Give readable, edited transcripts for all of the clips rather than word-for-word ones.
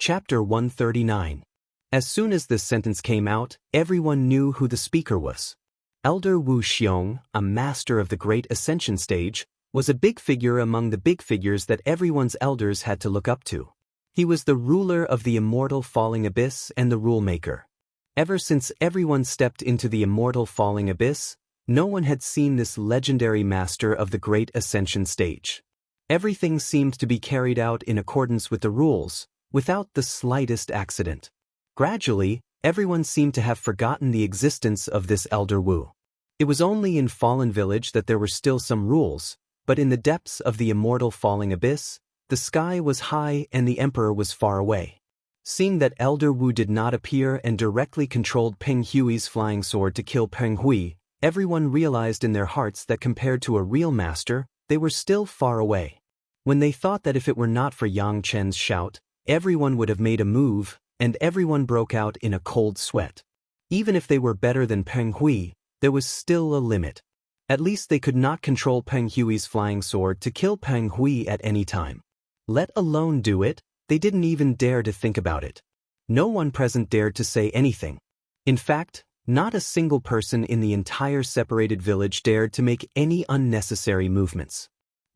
Chapter 139. As soon as this sentence came out, everyone knew who the speaker was. Elder Wu Xiong, a master of the Great Ascension stage, was a big figure among the big figures that everyone's elders had to look up to. He was the ruler of the immortal falling abyss and the rule maker. Ever since everyone stepped into the immortal falling abyss, no one had seen this legendary master of the Great Ascension stage. Everything seemed to be carried out in accordance with the rules, without the slightest accident. Gradually, everyone seemed to have forgotten the existence of this Elder Wu. It was only in Fallen Village that there were still some rules, but in the depths of the immortal falling abyss, the sky was high and the emperor was far away. Seeing that Elder Wu did not appear and directly controlled Peng Hui's flying sword to kill Peng Hui, everyone realized in their hearts that compared to a real master, they were still far away. When they thought that if it were not for Yang Chen's shout, everyone would have made a move, and everyone broke out in a cold sweat. Even if they were better than Peng Hui, there was still a limit. At least they could not control Peng Hui's flying sword to kill Peng Hui at any time. Let alone do it, they didn't even dare to think about it. No one present dared to say anything. In fact, not a single person in the entire separated village dared to make any unnecessary movements.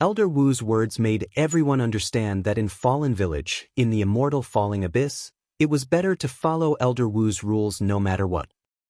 Elder Wu's words made everyone understand that in Fallen Village, in the immortal falling abyss, it was better to follow Elder Wu's rules no matter what.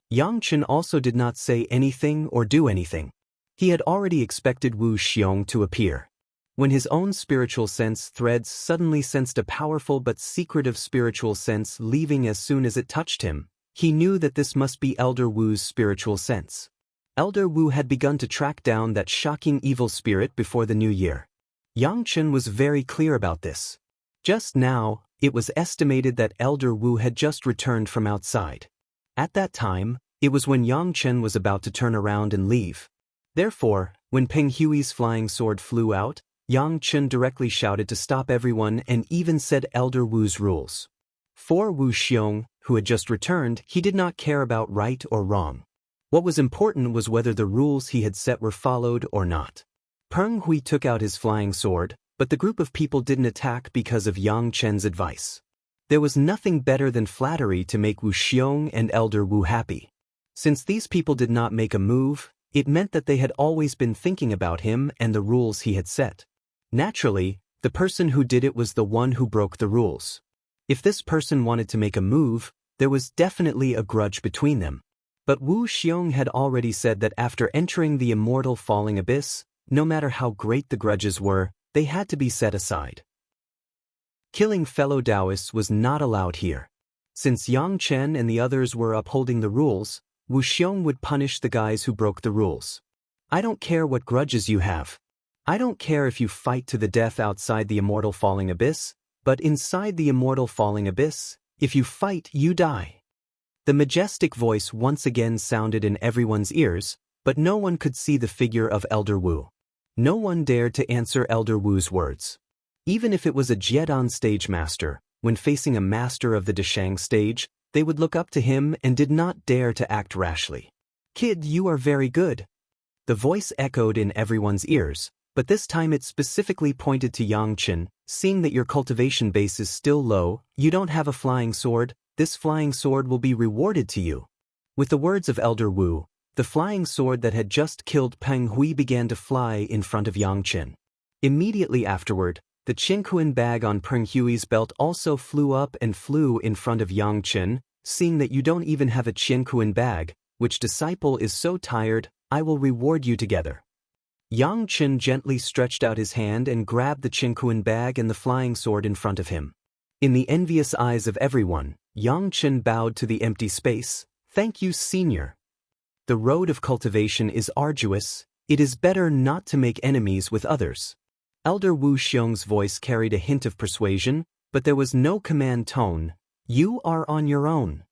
Yang Chen also did not say anything or do anything. He had already expected Wu Xiong to appear. When his own spiritual sense threads suddenly sensed a powerful but secretive spiritual sense leaving as soon as it touched him, he knew that this must be Elder Wu's spiritual sense. Elder Wu had begun to track down that shocking evil spirit before the new year. Yang Chen was very clear about this. Just now, it was estimated that Elder Wu had just returned from outside. At that time, it was when Yang Chen was about to turn around and leave. Therefore, when Peng Hui's flying sword flew out, Yang Chen directly shouted to stop everyone and even said Elder Wu's rules. For Wu Xiong, who had just returned, he did not care about right or wrong. What was important was whether the rules he had set were followed or not. Peng Hui took out his flying sword, but the group of people didn't attack because of Yang Chen's advice. There was nothing better than flattery to make Wu Xiong and Elder Wu happy. Since these people did not make a move, it meant that they had always been thinking about him and the rules he had set. Naturally, the person who did it was the one who broke the rules. If this person wanted to make a move, there was definitely a grudge between them. But Wu Xiong had already said that after entering the immortal falling abyss, no matter how great the grudges were, they had to be set aside. Killing fellow Daoists was not allowed here. Since Yang Chen and the others were upholding the rules, Wu Xiong would punish the guys who broke the rules. I don't care what grudges you have. I don't care if you fight to the death outside the immortal falling abyss, but inside the immortal falling abyss, if you fight, you die. The majestic voice once again sounded in everyone's ears, but no one could see the figure of Elder Wu. No one dared to answer Elder Wu's words. Even if it was a Jiedan stage master, when facing a master of the Deshang stage, they would look up to him and did not dare to act rashly. Kid, you are very good. The voice echoed in everyone's ears, but this time it specifically pointed to Yang Chen. Seeing that your cultivation base is still low, you don't have a flying sword, this flying sword will be rewarded to you. With the words of Elder Wu, the flying sword that had just killed Peng Hui began to fly in front of Yang Chen. Immediately afterward, the Qinquan bag on Peng Hui's belt also flew up and flew in front of Yang Chen. Seeing that you don't even have a Qinquan bag, which disciple is so tired, I will reward you together. Yang Chen gently stretched out his hand and grabbed the Qinquan bag and the flying sword in front of him. In the envious eyes of everyone, Yang Chen bowed to the empty space. Thank you, senior. The road of cultivation is arduous. It is better not to make enemies with others. Elder Wu Xiong's voice carried a hint of persuasion, but there was no command tone. You are on your own.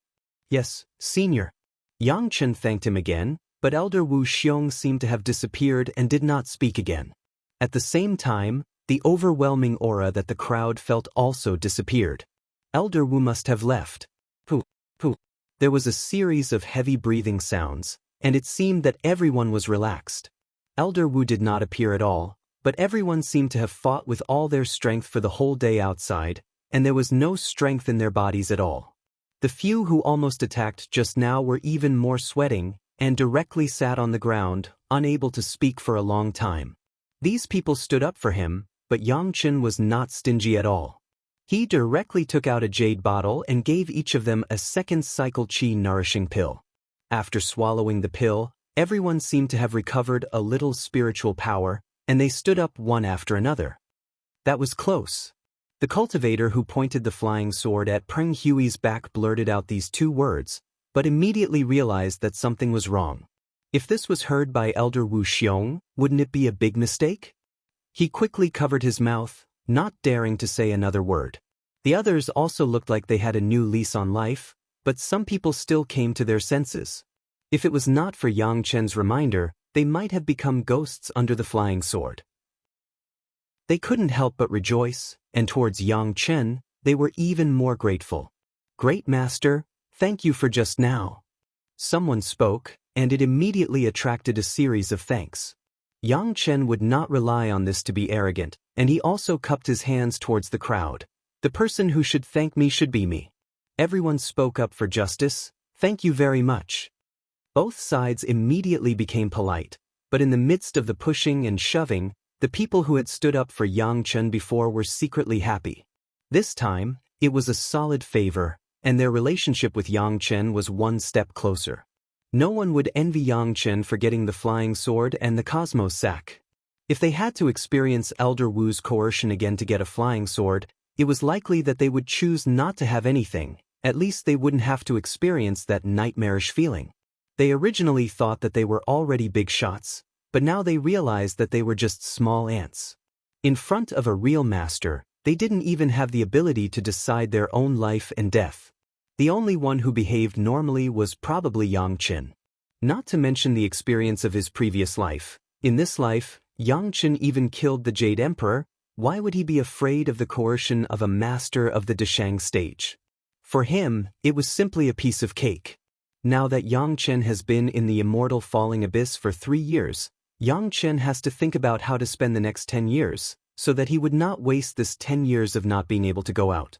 Yes, senior. Yang Chen thanked him again, but Elder Wu Xiong seemed to have disappeared and did not speak again. At the same time, the overwhelming aura that the crowd felt also disappeared. Elder Wu must have left. Pooh, pooh. There was a series of heavy breathing sounds, and it seemed that everyone was relaxed. Elder Wu did not appear at all, but everyone seemed to have fought with all their strength for the whole day outside. and there was no strength in their bodies at all. The few who almost attacked just now were even more sweating, and directly sat on the ground, unable to speak for a long time. These people stood up for him, but Yangchen was not stingy at all. He directly took out a jade bottle and gave each of them a second cycle qi nourishing pill. After swallowing the pill, everyone seemed to have recovered a little spiritual power, and they stood up one after another. That was close. The cultivator who pointed the flying sword at Peng Hui's back blurted out these two words, but immediately realized that something was wrong. If this was heard by Elder Wu Xiong, wouldn't it be a big mistake? He quickly covered his mouth, not daring to say another word. The others also looked like they had a new lease on life, but some people still came to their senses. If it was not for Yang Chen's reminder, they might have become ghosts under the flying sword. They couldn't help but rejoice, and towards Yang Chen, they were even more grateful. "Great Master, thank you for just now." Someone spoke, and it immediately attracted a series of thanks. Yang Chen would not rely on this to be arrogant, and he also cupped his hands towards the crowd. "The person who should thank me should be me." Everyone spoke up for justice. "Thank you very much." Both sides immediately became polite, but in the midst of the pushing and shoving, the people who had stood up for Yang Chen before were secretly happy. This time, it was a solid favor, and their relationship with Yang Chen was one step closer. No one would envy Yang Chen for getting the flying sword and the cosmos sack. If they had to experience Elder Wu's coercion again to get a flying sword, it was likely that they would choose not to have anything. At least they wouldn't have to experience that nightmarish feeling. They originally thought that they were already big shots, but now they realized that they were just small ants. In front of a real master, they didn't even have the ability to decide their own life and death. The only one who behaved normally was probably Yang Chen. Not to mention the experience of his previous life. In this life, Yang Chen even killed the Jade Emperor. Why would he be afraid of the coercion of a master of the Deshang stage? For him, it was simply a piece of cake. Now that Yang Chen has been in the immortal falling abyss for 3 years, Yang Chen has to think about how to spend the next 10 years, so that he would not waste this 10 years of not being able to go out.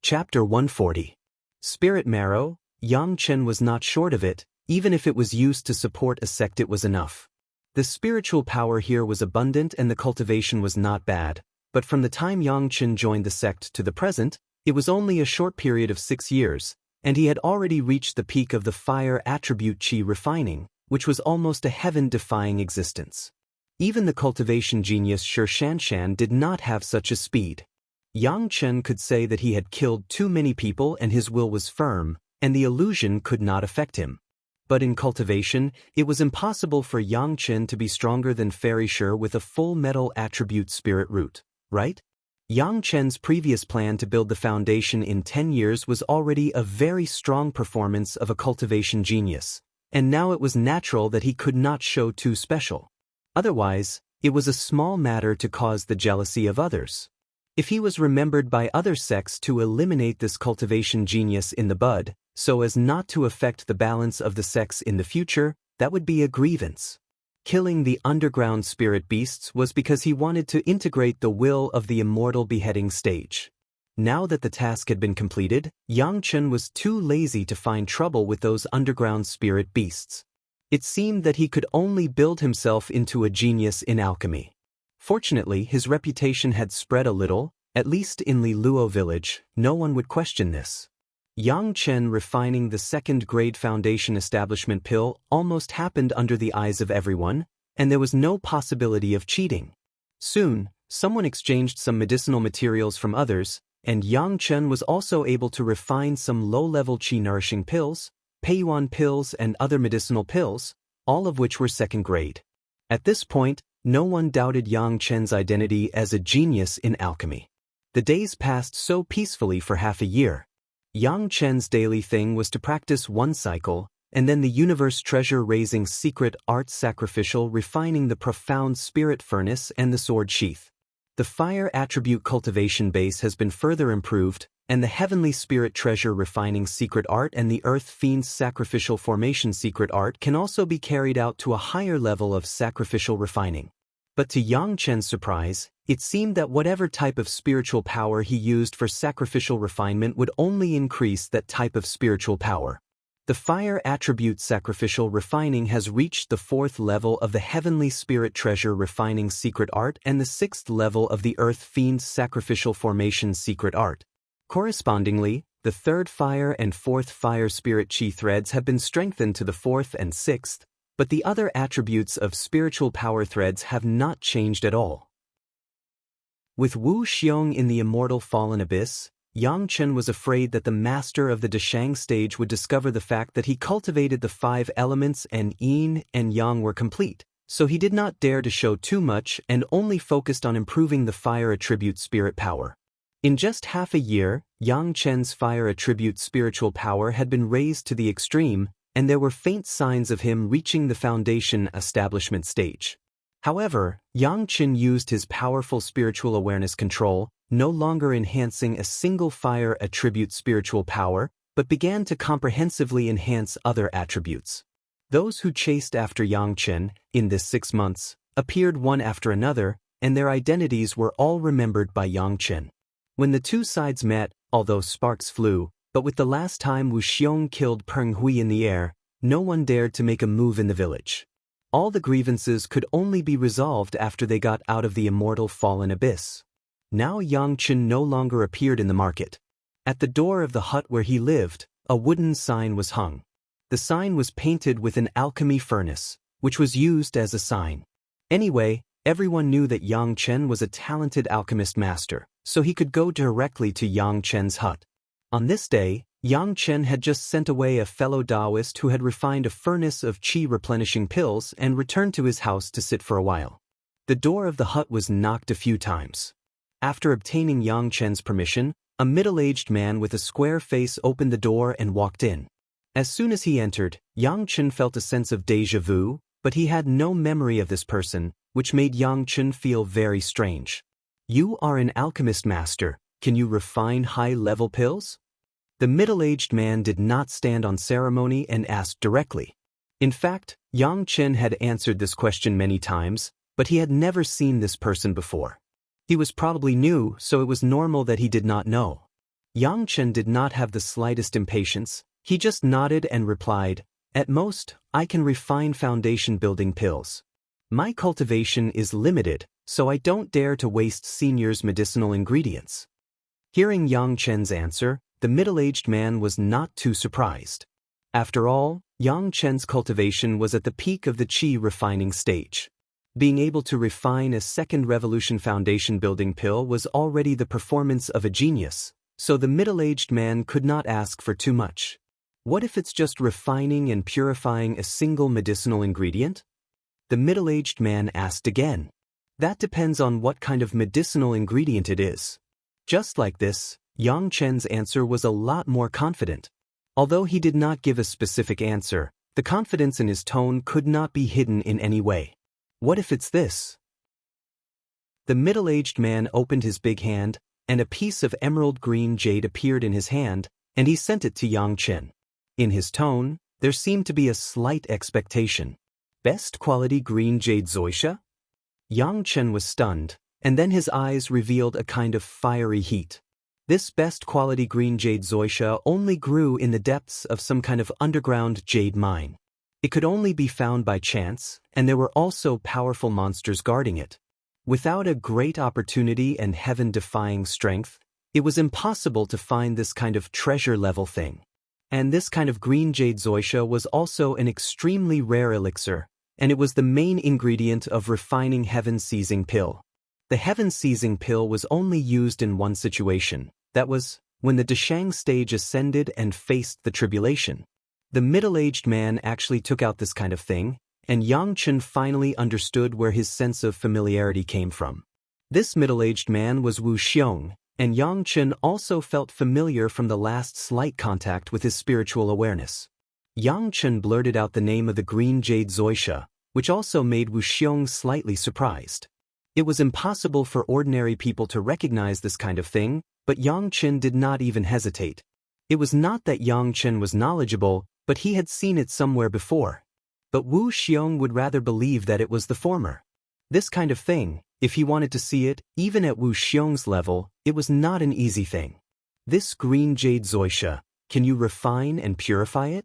Chapter 140. Spirit Marrow. Yang Chen was not short of it. Even if it was used to support a sect, it was enough. The spiritual power here was abundant and the cultivation was not bad, but from the time Yang Chen joined the sect to the present, it was only a short period of 6 years, and he had already reached the peak of the fire attribute qi refining, which was almost a heaven-defying existence. Even the cultivation genius Xianxia did not have such a speed. Yang Chen could say that he had killed too many people and his will was firm, and the illusion could not affect him. But in cultivation, it was impossible for Yang Chen to be stronger than Fairy Shi with a full metal attribute spirit root, right? Yang Chen's previous plan to build the foundation in 10 years was already a very strong performance of a cultivation genius, and now it was natural that he could not show too special. Otherwise, it was a small matter to cause the jealousy of others. If he was remembered by other sects to eliminate this cultivation genius in the bud, so as not to affect the balance of the sects in the future, that would be a grievance. Killing the underground spirit beasts was because he wanted to integrate the will of the immortal beheading stage. Now that the task had been completed, Yang Chen was too lazy to find trouble with those underground spirit beasts. It seemed that he could only build himself into a genius in alchemy. Fortunately, his reputation had spread a little, at least in Li Luo village. No one would question this. Yang Chen refining the second-grade foundation establishment pill almost happened under the eyes of everyone, and there was no possibility of cheating. Soon, someone exchanged some medicinal materials from others, and Yang Chen was also able to refine some low-level qi-nourishing pills, Peiyuan pills and other medicinal pills, all of which were second-grade. At this point, no one doubted Yang Chen's identity as a genius in alchemy. The days passed so peacefully for half a year. Yang Chen's daily thing was to practice one cycle, and then the universe treasure-raising secret art sacrificial refining the profound spirit furnace and the sword sheath. The fire attribute cultivation base has been further improved, and the heavenly spirit treasure refining secret art and the earth fiend's sacrificial formation secret art can also be carried out to a higher level of sacrificial refining. But to Yang Chen's surprise, It seemed that whatever type of spiritual power he used for sacrificial refinement would only increase that type of spiritual power. The fire attribute sacrificial refining has reached the 4th level of the heavenly spirit treasure refining secret art and the 6th level of the earth fiend sacrificial formation secret art. Correspondingly, the 3rd fire and 4th fire spirit chi threads have been strengthened to the 4th and 6th, but the other attributes of spiritual power threads have not changed at all. With Wu Xiong in the immortal fallen abyss, Yang Chen was afraid that the master of the Dashang stage would discover the fact that he cultivated the 5 elements and yin and yang were complete, so he did not dare to show too much and only focused on improving the fire attribute spirit power. In just half a year, Yang Chen's fire attribute spiritual power had been raised to the extreme, and there were faint signs of him reaching the foundation establishment stage. However, Yang Chen used his powerful spiritual awareness control, no longer enhancing a single fire attribute spiritual power, but began to comprehensively enhance other attributes. Those who chased after Yang Chen, in this 6 months, appeared one after another, and their identities were all remembered by Yang Chen. When the two sides met, although sparks flew, but with the last time Wu Xiong killed Peng Hui in the air, no one dared to make a move in the village. All the grievances could only be resolved after they got out of the immortal fallen abyss. Now Yang Chen no longer appeared in the market. At the door of the hut where he lived, a wooden sign was hung. The sign was painted with an alchemy furnace, which was used as a sign. Anyway, everyone knew that Yang Chen was a talented alchemist master, so he could go directly to Yang Chen's hut. On this day, Yang Chen had just sent away a fellow Daoist who had refined a furnace of qi replenishing pills and returned to his house to sit for a while. The door of the hut was knocked a few times. After obtaining Yang Chen's permission, a middle-aged man with a square face opened the door and walked in. As soon as he entered, Yang Chen felt a sense of déjà vu, but he had no memory of this person, which made Yang Chen feel very strange. "You are an alchemist master, can you refine high-level pills?" The middle-aged man did not stand on ceremony and asked directly. In fact, Yang Chen had answered this question many times, but he had never seen this person before. He was probably new, so it was normal that he did not know. Yang Chen did not have the slightest impatience, he just nodded and replied, "At most, I can refine foundation-building pills. My cultivation is limited, so I don't dare to waste seniors' medicinal ingredients." Hearing Yang Chen's answer, the middle-aged man was not too surprised. After all, Yang Chen's cultivation was at the peak of the qi refining stage. Being able to refine a second revolution foundation-building pill was already the performance of a genius, so the middle-aged man could not ask for too much. What if it's just refining and purifying a single medicinal ingredient? The middle-aged man asked again. That depends on what kind of medicinal ingredient it is. Just like this, Yang Chen's answer was a lot more confident. Although he did not give a specific answer, the confidence in his tone could not be hidden in any way. What if it's this? The middle-aged man opened his big hand, and a piece of emerald green jade appeared in his hand, and he sent it to Yang Chen. In his tone, there seemed to be a slight expectation. Best quality green jade Xianxia? Yang Chen was stunned, and then his eyes revealed a kind of fiery heat. This best quality green jade Xianxia only grew in the depths of some kind of underground jade mine. It could only be found by chance, and there were also powerful monsters guarding it. Without a great opportunity and heaven-defying strength, it was impossible to find this kind of treasure-level thing. And this kind of green jade Xianxia was also an extremely rare elixir, and it was the main ingredient of refining heaven-seizing pill. The heaven-seizing pill was only used in one situation, that was, when the Dashang stage ascended and faced the tribulation. The middle-aged man actually took out this kind of thing, and Yang Chen finally understood where his sense of familiarity came from. This middle-aged man was Wu Xiong, and Yang Chen also felt familiar from the last slight contact with his spiritual awareness. Yang Chen blurted out the name of the green jade Xianxia, which also made Wu Xiong slightly surprised. It was impossible for ordinary people to recognize this kind of thing, but Yang Chen did not even hesitate. It was not that Yang Chen was knowledgeable, but he had seen it somewhere before. But Wu Xiong would rather believe that it was the former. This kind of thing, if he wanted to see it, even at Wu Xiong's level, it was not an easy thing. This green jade Xianxia, can you refine and purify it?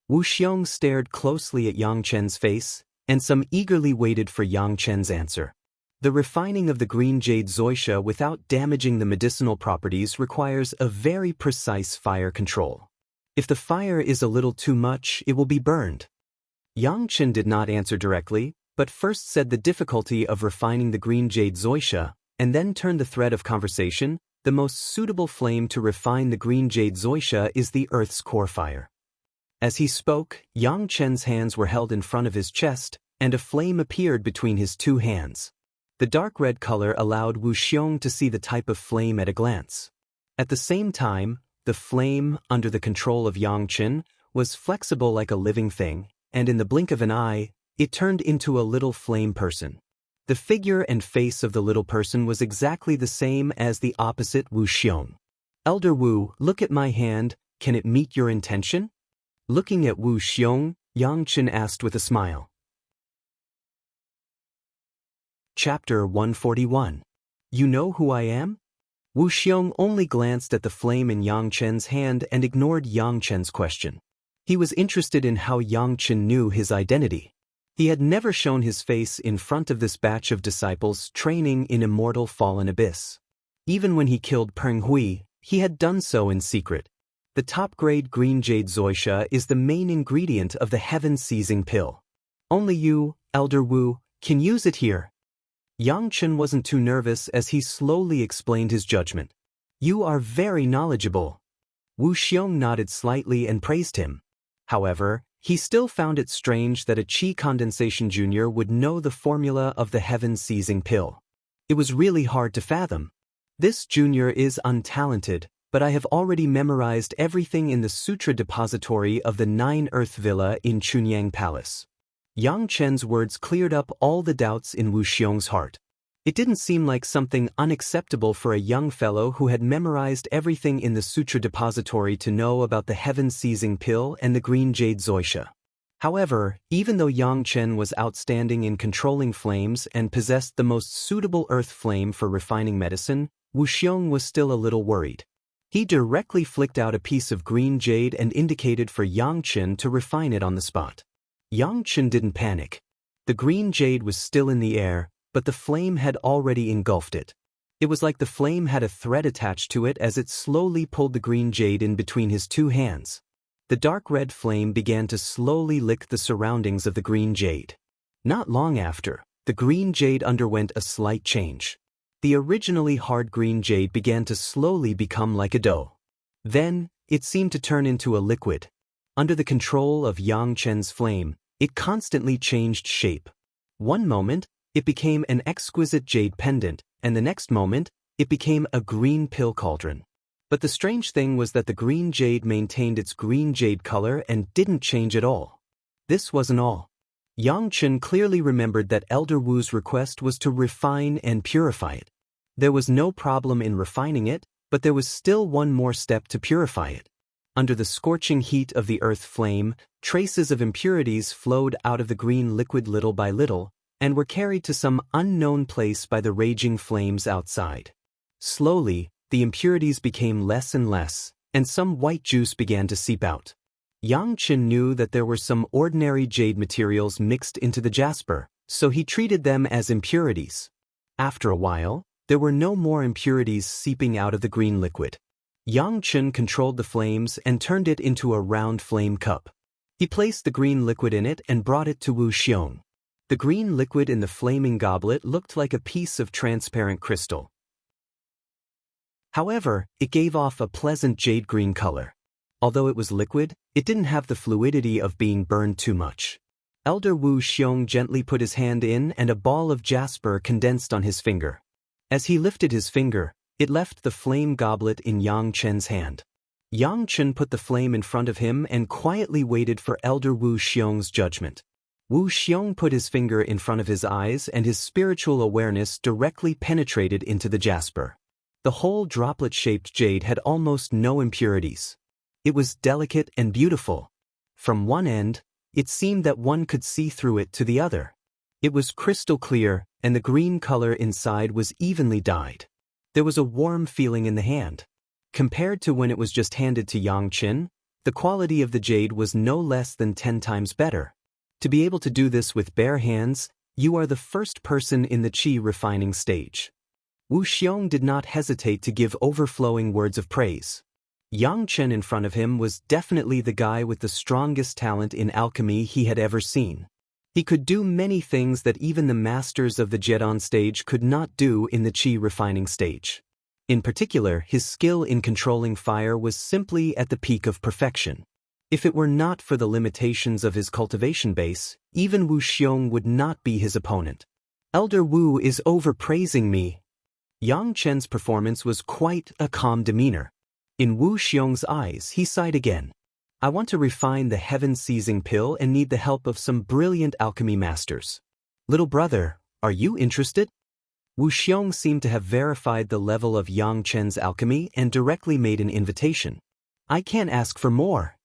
Wu Xiong stared closely at Yang Chen's face, and some eagerly waited for Yang Chen's answer. The refining of the green jade Xianxia without damaging the medicinal properties requires a very precise fire control. If the fire is a little too much, it will be burned. Yang Chen did not answer directly, but first said the difficulty of refining the green jade Xianxia, and then turned the thread of conversation. The most suitable flame to refine the green jade Xianxia is the earth's core fire. As he spoke, Yang Chen's hands were held in front of his chest, and a flame appeared between his two hands. The dark red color allowed Wu Xiong to see the type of flame at a glance. At the same time, the flame, under the control of Yang Chen, was flexible like a living thing, and in the blink of an eye, it turned into a little flame person. The figure and face of the little person was exactly the same as the opposite Wu Xiong. Elder Wu, look at my hand, can it meet your intention? Looking at Wu Xiong, Yang Chen asked with a smile. Chapter 141. You know who I am? Wu Xiong only glanced at the flame in Yang Chen's hand and ignored Yang Chen's question. He was interested in how Yang Chen knew his identity. He had never shown his face in front of this batch of disciples training in immortal fallen abyss. Even when he killed Peng Hui, he had done so in secret. The top-grade green jade Xianxia is the main ingredient of the heaven-seizing pill. Only you, Elder Wu, can use it here. Yang Chen wasn't too nervous as he slowly explained his judgment. You are very knowledgeable. Wu Xiong nodded slightly and praised him. However, he still found it strange that a Qi Condensation Junior would know the formula of the heaven-seizing pill. It was really hard to fathom. This junior is untalented, but I have already memorized everything in the Sutra Depository of the Nine Earth Villa in Chunyang Palace. Yang Chen's words cleared up all the doubts in Wu Xiong's heart. It didn't seem like something unacceptable for a young fellow who had memorized everything in the Sutra Depository to know about the heaven-seizing pill and the green jade Xianxia. However, even though Yang Chen was outstanding in controlling flames and possessed the most suitable earth flame for refining medicine, Wu Xiong was still a little worried. He directly flicked out a piece of green jade and indicated for Yang Chen to refine it on the spot. Yang Chen didn't panic. The green jade was still in the air, but the flame had already engulfed it. It was like the flame had a thread attached to it as it slowly pulled the green jade in between his two hands. The dark red flame began to slowly lick the surroundings of the green jade. Not long after, the green jade underwent a slight change. The originally hard green jade began to slowly become like a dough. Then, it seemed to turn into a liquid. Under the control of Yang Chen's flame, it constantly changed shape. One moment, it became an exquisite jade pendant, and the next moment, it became a green pill cauldron. But the strange thing was that the green jade maintained its green jade color and didn't change at all. This wasn't all. Yang Chen clearly remembered that Elder Wu's request was to refine and purify it. There was no problem in refining it, but there was still one more step to purify it. Under the scorching heat of the earth flame, traces of impurities flowed out of the green liquid little by little, and were carried to some unknown place by the raging flames outside. Slowly, the impurities became less and less, and some white juice began to seep out. Yang Chen knew that there were some ordinary jade materials mixed into the jasper, so he treated them as impurities. After a while, there were no more impurities seeping out of the green liquid. Yang Chen controlled the flames and turned it into a round flame cup. He placed the green liquid in it and brought it to Wu Xiong. The green liquid in the flaming goblet looked like a piece of transparent crystal. However, it gave off a pleasant jade-green color. Although it was liquid, it didn't have the fluidity of being burned too much. Elder Wu Xiong gently put his hand in and a ball of jasper condensed on his finger. As he lifted his finger, it left the flame goblet in Yang Chen's hand. Yang Chen put the flame in front of him and quietly waited for Elder Wu Xiong's judgment. Wu Xiong put his finger in front of his eyes and his spiritual awareness directly penetrated into the jasper. The whole droplet-shaped jade had almost no impurities. It was delicate and beautiful. From one end, it seemed that one could see through it to the other. It was crystal clear, and the green color inside was evenly dyed. There was a warm feeling in the hand. Compared to when it was just handed to Yang Qin, the quality of the jade was no less than 10 times better. To be able to do this with bare hands, you are the first person in the qi refining stage. Wu Xiong did not hesitate to give overflowing words of praise. Yang Chen in front of him was definitely the guy with the strongest talent in alchemy he had ever seen. He could do many things that even the masters of the Jedon stage could not do in the qi refining stage. In particular, his skill in controlling fire was simply at the peak of perfection. If it were not for the limitations of his cultivation base, even Wu Xiong would not be his opponent. Elder Wu is overpraising me. Yang Chen's performance was quite a calm demeanor. In Wu Xiong's eyes, he sighed again. I want to refine the heaven-seizing pill and need the help of some brilliant alchemy masters. Little brother, are you interested? Wu Xiong seemed to have verified the level of Yang Chen's alchemy and directly made an invitation. I can't ask for more.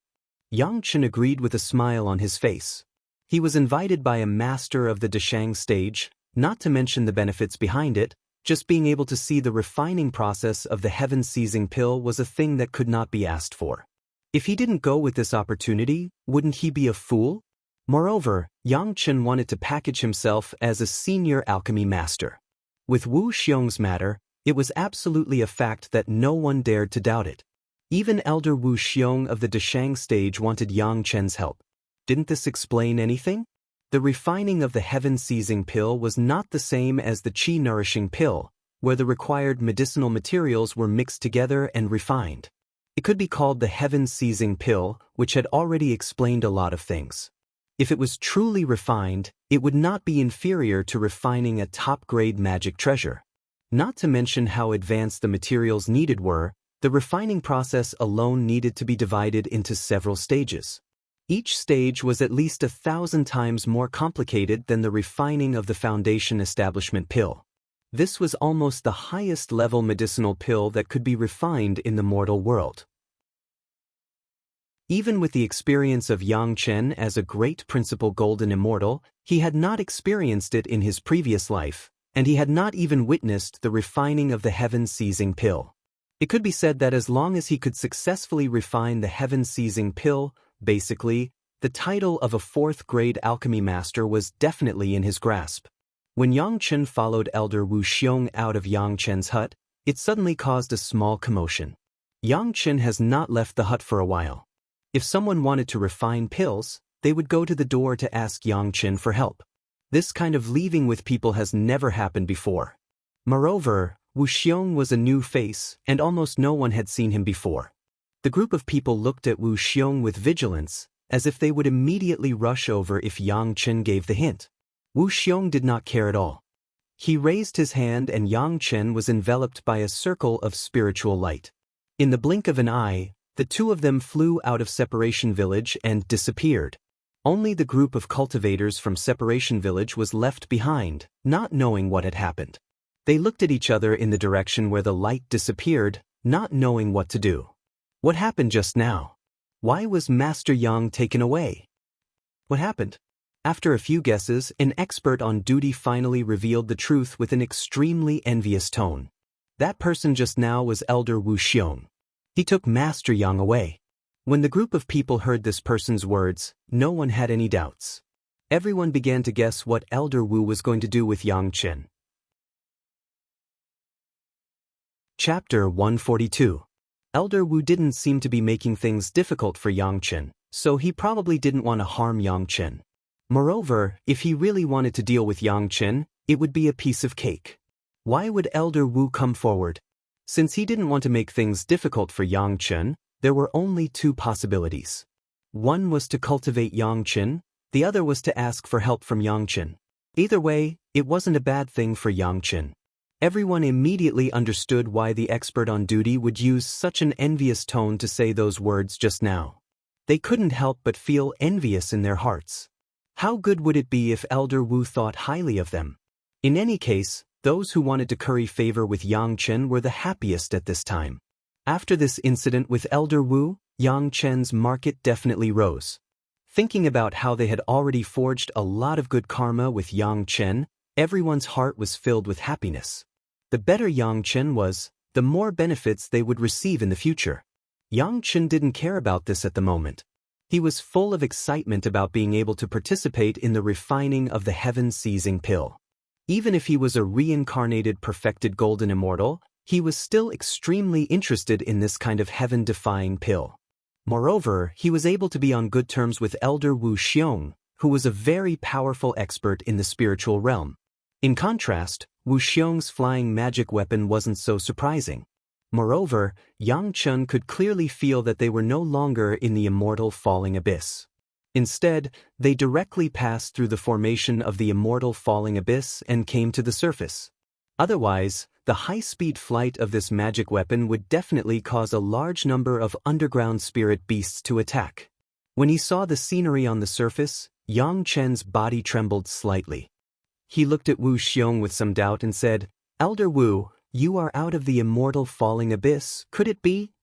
Yang Chen agreed with a smile on his face. He was invited by a master of the Deshang stage, not to mention the benefits behind it. Just being able to see the refining process of the heaven-seizing pill was a thing that could not be asked for. If he didn't go with this opportunity, wouldn't he be a fool? Moreover, Yang Chen wanted to package himself as a senior alchemy master. With Wu Xiong's matter, it was absolutely a fact that no one dared to doubt it. Even Elder Wu Xiong of the Deshang stage wanted Yang Chen's help. Didn't this explain anything? The refining of the heaven-seizing pill was not the same as the qi-nourishing pill, where the required medicinal materials were mixed together and refined. It could be called the heaven-seizing pill, which had already explained a lot of things. If it was truly refined, it would not be inferior to refining a top-grade magic treasure. Not to mention how advanced the materials needed were, the refining process alone needed to be divided into several stages. Each stage was at least 1,000 times more complicated than the refining of the foundation establishment pill. This was almost the highest level medicinal pill that could be refined in the mortal world. Even with the experience of Yang Chen as a great principal golden immortal, he had not experienced it in his previous life, and he had not even witnessed the refining of the heaven-seizing pill. It could be said that as long as he could successfully refine the heaven-seizing pill, basically, the title of a 4th-grade alchemy master was definitely in his grasp. When Yang Chen followed Elder Wu Xiong out of Yang Chen's hut, it suddenly caused a small commotion. Yang Chen has not left the hut for a while. If someone wanted to refine pills, they would go to the door to ask Yang Chen for help. This kind of leaving with people has never happened before. Moreover, Wu Xiong was a new face, and almost no one had seen him before. The group of people looked at Wu Xiong with vigilance, as if they would immediately rush over if Yang Chen gave the hint. Wu Xiong did not care at all. He raised his hand and Yang Chen was enveloped by a circle of spiritual light. In the blink of an eye, the two of them flew out of Separation Village and disappeared. Only the group of cultivators from Separation Village was left behind, not knowing what had happened. They looked at each other in the direction where the light disappeared, not knowing what to do. What happened just now? Why was Master Yang taken away? What happened? After a few guesses, an expert on duty finally revealed the truth with an extremely envious tone. That person just now was Elder Wu Xiong. He took Master Yang away. When the group of people heard this person's words, no one had any doubts. Everyone began to guess what Elder Wu was going to do with Yang Chen. Chapter 142. Elder Wu didn't seem to be making things difficult for Yang Chen, so he probably didn't want to harm Yang Chen. Moreover, if he really wanted to deal with Yang Chen, it would be a piece of cake. Why would Elder Wu come forward? Since he didn't want to make things difficult for Yang Chen, there were only two possibilities. One was to cultivate Yang Chen, the other was to ask for help from Yang Chen. Either way, it wasn't a bad thing for Yang Chen. Everyone immediately understood why the expert on duty would use such an envious tone to say those words just now. They couldn't help but feel envious in their hearts. How good would it be if Elder Wu thought highly of them? In any case, those who wanted to curry favor with Yang Chen were the happiest at this time. After this incident with Elder Wu, Yang Chen's market definitely rose. Thinking about how they had already forged a lot of good karma with Yang Chen, everyone's heart was filled with happiness. The better Yang Chen was, the more benefits they would receive in the future. Yang Chen didn't care about this at the moment. He was full of excitement about being able to participate in the refining of the heaven-seizing pill. Even if he was a reincarnated perfected golden immortal, he was still extremely interested in this kind of heaven-defying pill. Moreover, he was able to be on good terms with Elder Wuxiong, who was a very powerful expert in the spiritual realm. In contrast, Wuxiong's flying magic weapon wasn't so surprising. Moreover, Yang Chen could clearly feel that they were no longer in the immortal falling abyss. Instead, they directly passed through the formation of the immortal falling abyss and came to the surface. Otherwise, the high-speed flight of this magic weapon would definitely cause a large number of underground spirit beasts to attack. When he saw the scenery on the surface, Yang Chen's body trembled slightly. He looked at Wu Xiong with some doubt and said, "Elder Wu, you are out of the immortal falling abyss, could it be?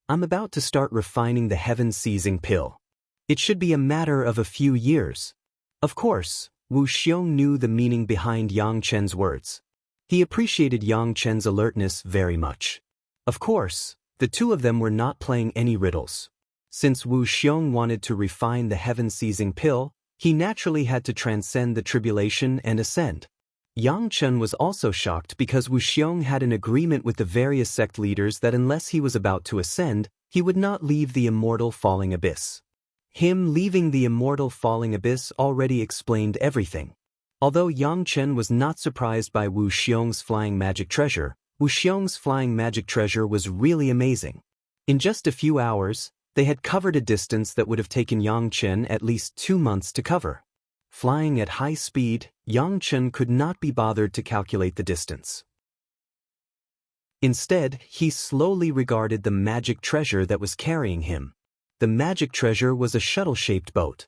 I'm about to start refining the heaven-seizing pill. It should be a matter of a few years." Of course, Wu Xiong knew the meaning behind Yang Chen's words. He appreciated Yang Chen's alertness very much. Of course, the two of them were not playing any riddles. Since Wu Xiong wanted to refine the heaven-seizing pill, he naturally had to transcend the tribulation and ascend. Yang Chen was also shocked because Wu Xiong had an agreement with the various sect leaders that unless he was about to ascend, he would not leave the immortal falling abyss. Him leaving the immortal falling abyss already explained everything. Although Yang Chen was not surprised by Wu Xiong's flying magic treasure, Wu Xiong's flying magic treasure was really amazing. In just a few hours, they had covered a distance that would have taken Yang Chen at least 2 months to cover. Flying at high speed, Yang Chen could not be bothered to calculate the distance. Instead, he slowly regarded the magic treasure that was carrying him. The magic treasure was a shuttle-shaped boat.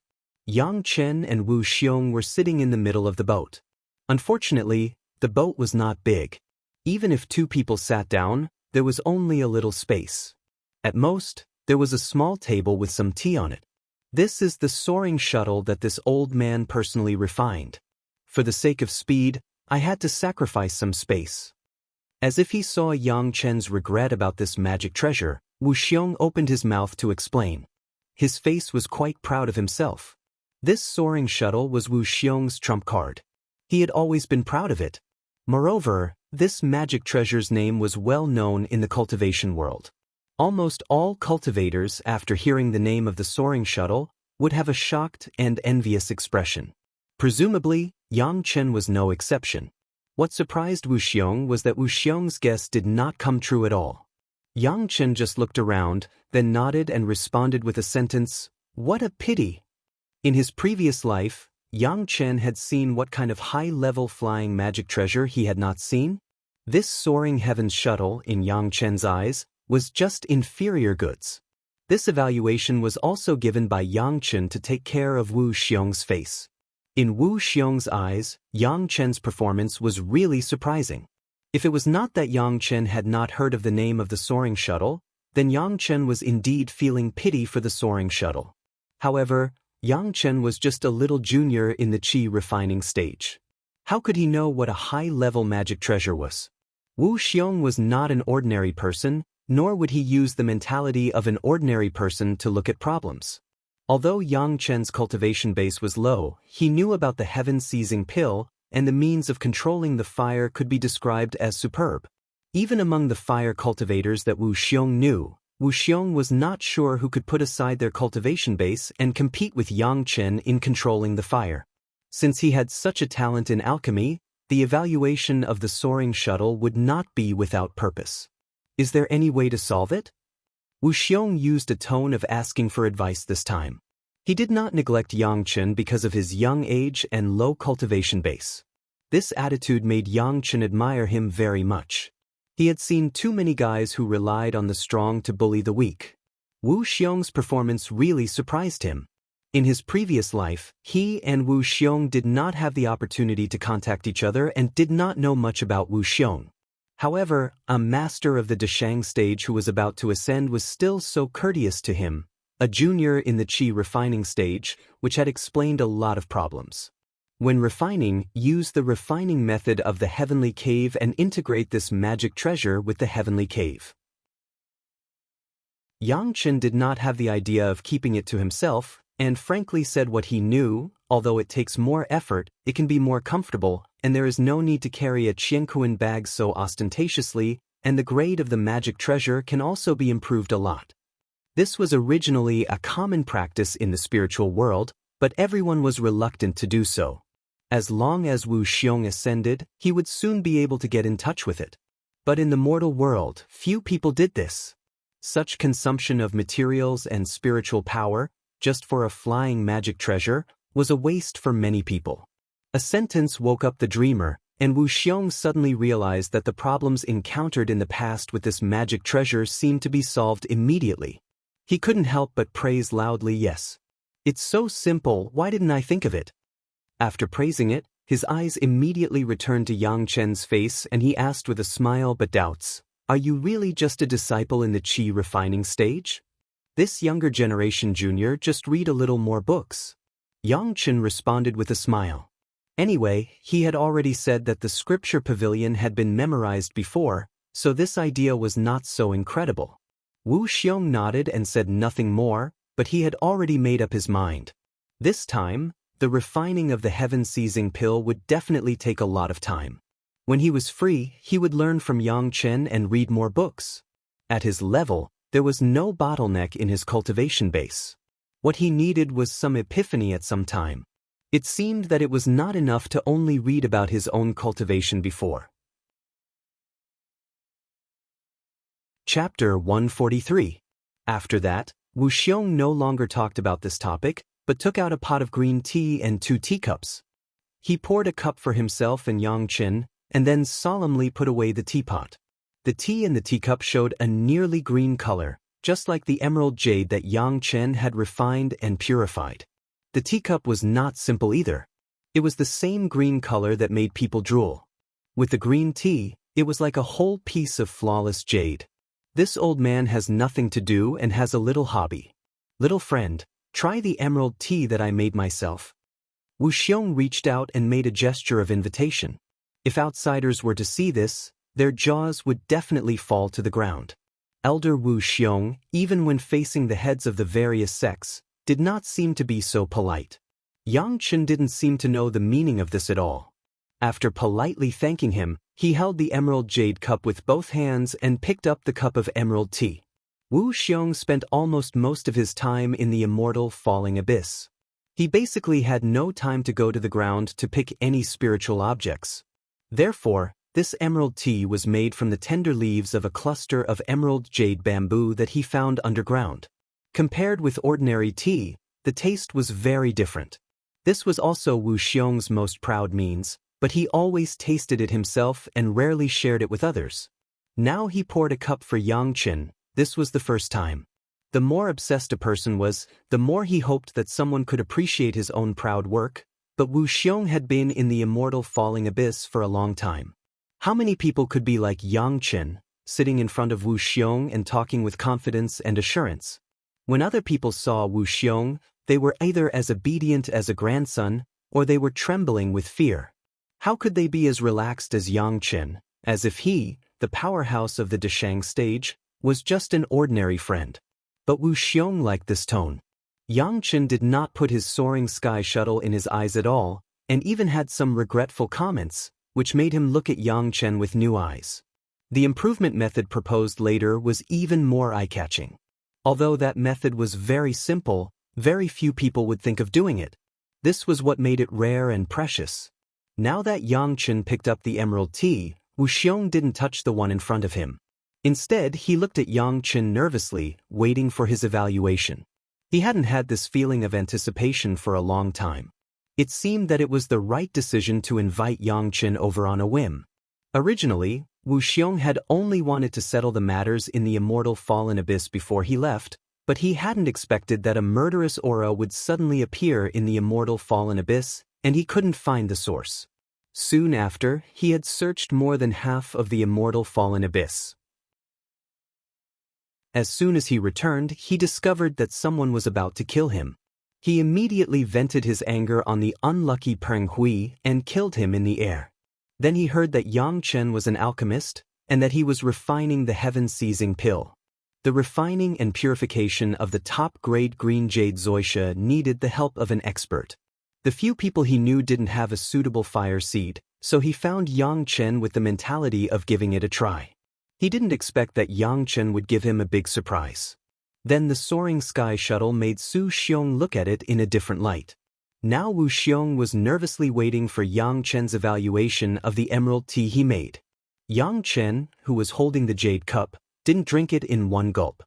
Yang Chen and Wu Xiong were sitting in the middle of the boat. Unfortunately, the boat was not big. Even if 2 people sat down, there was only a little space. At most, there was a small table with some tea on it. This is the soaring shuttle that this old man personally refined. For the sake of speed, I had to sacrifice some space. As if he saw Yang Chen's regret about this magic treasure, Wu Xiong opened his mouth to explain. His face was quite proud of himself. This soaring shuttle was Wu Xiong's trump card. He had always been proud of it. Moreover, this magic treasure's name was well known in the cultivation world. Almost all cultivators, after hearing the name of the soaring shuttle, would have a shocked and envious expression. Presumably, Yang Chen was no exception. What surprised Wu Xiong was that Wu Xiong's guess did not come true at all. Yang Chen just looked around, then nodded and responded with a sentence, "What a pity." In his previous life, Yang Chen had seen what kind of high-level flying magic treasure he had not seen. This soaring heavens shuttle, in Yang Chen's eyes, was just inferior goods. This evaluation was also given by Yang Chen to take care of Wu Xiong's face. In Wu Xiong's eyes, Yang Chen's performance was really surprising. If it was not that Yang Chen had not heard of the name of the soaring shuttle, then Yang Chen was indeed feeling pity for the soaring shuttle. However, Yang Chen was just a little junior in the qi refining stage. How could he know what a high-level magic treasure was? Wu Xiong was not an ordinary person, nor would he use the mentality of an ordinary person to look at problems. Although Yang Chen's cultivation base was low, he knew about the heaven-seizing pill, and the means of controlling the fire could be described as superb. Even among the fire cultivators that Wu Xiong knew, Wu Xiong was not sure who could put aside their cultivation base and compete with Yang Chen in controlling the fire. Since he had such a talent in alchemy, the evaluation of the soaring shuttle would not be without purpose. Is there any way to solve it? Wu Xiong used a tone of asking for advice this time. He did not neglect Yang Chen because of his young age and low cultivation base. This attitude made Yang Chen admire him very much. He had seen too many guys who relied on the strong to bully the weak. Wu Xiong's performance really surprised him. In his previous life, he and Wu Xiong did not have the opportunity to contact each other and did not know much about Wu Xiong. However, a master of the Deshang stage who was about to ascend was still so courteous to him. a junior in the qi refining stage, which had explained a lot of problems. When refining, use the refining method of the heavenly cave and integrate this magic treasure with the heavenly cave. Xianxia did not have the idea of keeping it to himself, and frankly said what he knew. Although it takes more effort, it can be more comfortable, and there is no need to carry a qianquan bag so ostentatiously, and the grade of the magic treasure can also be improved a lot. This was originally a common practice in the spiritual world, but everyone was reluctant to do so. As long as Wuxia ascended, he would soon be able to get in touch with it. But in the mortal world, few people did this. Such consumption of materials and spiritual power, just for a flying magic treasure, was a waste for many people. A sentence woke up the dreamer, and Wuxia suddenly realized that the problems encountered in the past with this magic treasure seemed to be solved immediately. He couldn't help but praise loudly, "Yes. It's so simple, why didn't I think of it?" After praising it, his eyes immediately returned to Xianxia's face and he asked with a smile but doubts, "Are you really just a disciple in the qi refining stage? This younger generation junior just read a little more books." Xianxia responded with a smile. Anyway, he had already said that the scripture pavilion had been memorized before, so this idea was not so incredible. Wuxia nodded and said nothing more, but he had already made up his mind. This time, the refining of the heaven-seizing pill would definitely take a lot of time. When he was free, he would learn from Xianxia and read more books. At his level, there was no bottleneck in his cultivation base. What he needed was some epiphany at some time. It seemed that it was not enough to only read about his own cultivation before. Chapter 143. After that, Wuxia no longer talked about this topic, but took out a pot of green tea and 2 teacups. He poured a cup for himself and Xianxia, and then solemnly put away the teapot. The tea in the teacup showed a nearly green color, just like the emerald jade that Xianxia had refined and purified. The teacup was not simple either. It was the same green color that made people drool. With the green tea, it was like a whole piece of flawless jade. This old man has nothing to do and has a little hobby. "Little friend, try the emerald tea that I made myself." Wuxia reached out and made a gesture of invitation. If outsiders were to see this, their jaws would definitely fall to the ground. Elder Wuxia, even when facing the heads of the various sects, did not seem to be so polite. Xianxia didn't seem to know the meaning of this at all. After politely thanking him, he held the emerald jade cup with both hands and picked up the cup of emerald tea. Wuxia spent almost most of his time in the immortal falling abyss. He basically had no time to go to the ground to pick any spiritual objects. Therefore, this emerald tea was made from the tender leaves of a cluster of emerald jade bamboo that he found underground. Compared with ordinary tea, the taste was very different. This was also Wuxia's most proud means, but he always tasted it himself and rarely shared it with others. Now he poured a cup for Xianxia. This was the first time. The more obsessed a person was, the more he hoped that someone could appreciate his own proud work, but Wuxia had been in the immortal falling abyss for a long time. How many people could be like Xianxia, sitting in front of Wuxia and talking with confidence and assurance? When other people saw Wuxia, they were either as obedient as a grandson, or they were trembling with fear. How could they be as relaxed as Xianxia, as if he, the powerhouse of the Dashang stage, was just an ordinary friend? But Wuxia liked this tone. Xianxia did not put his soaring sky shuttle in his eyes at all, and even had some regretful comments, which made him look at Xianxia with new eyes. The improvement method proposed later was even more eye-catching. Although that method was very simple, very few people would think of doing it. This was what made it rare and precious. Now that Xianxia picked up the emerald tea, Wuxia didn't touch the one in front of him. Instead, he looked at Xianxia nervously, waiting for his evaluation. He hadn't had this feeling of anticipation for a long time. It seemed that it was the right decision to invite Xianxia over on a whim. Originally, Wuxia had only wanted to settle the matters in the immortal fallen abyss before he left, but he hadn't expected that a murderous aura would suddenly appear in the immortal fallen abyss, and he couldn't find the source. Soon after, he had searched more than half of the immortal fallen abyss. As soon as he returned, he discovered that someone was about to kill him. He immediately vented his anger on the unlucky Peng Hui and killed him in the air. Then he heard that Yang Chen was an alchemist, and that he was refining the heaven-seizing pill. The refining and purification of the top-grade green jade Xianxia needed the help of an expert. The few people he knew didn't have a suitable fire seed, so he found Yang Chen with the mentality of giving it a try. He didn't expect that Yang Chen would give him a big surprise. Then the soaring sky shuttle made Su Xiong look at it in a different light. Now Wu Xiong was nervously waiting for Yang Chen's evaluation of the emerald tea he made. Yang Chen, who was holding the jade cup, didn't drink it in one gulp.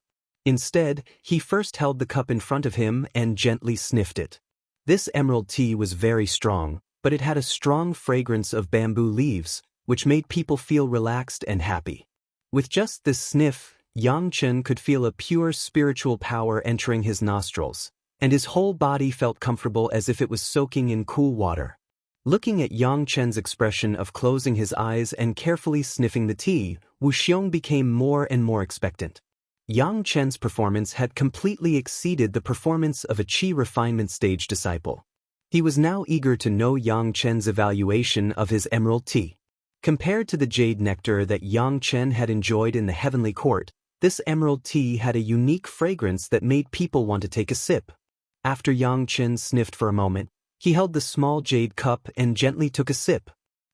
Instead, he first held the cup in front of him and gently sniffed it. This emerald tea was very strong, but it had a strong fragrance of bamboo leaves, which made people feel relaxed and happy. With just this sniff, Yang Chen could feel a pure spiritual power entering his nostrils, and his whole body felt comfortable as if it was soaking in cool water. Looking at Yang Chen's expression of closing his eyes and carefully sniffing the tea, Wu Xiong became more and more expectant. Yang Chen's performance had completely exceeded the performance of a qi refinement stage disciple. He was now eager to know Yang Chen's evaluation of his emerald tea. Compared to the jade nectar that Yang Chen had enjoyed in the heavenly court, this emerald tea had a unique fragrance that made people want to take a sip. After Yang Chen sniffed for a moment, he held the small jade cup and gently took a sip.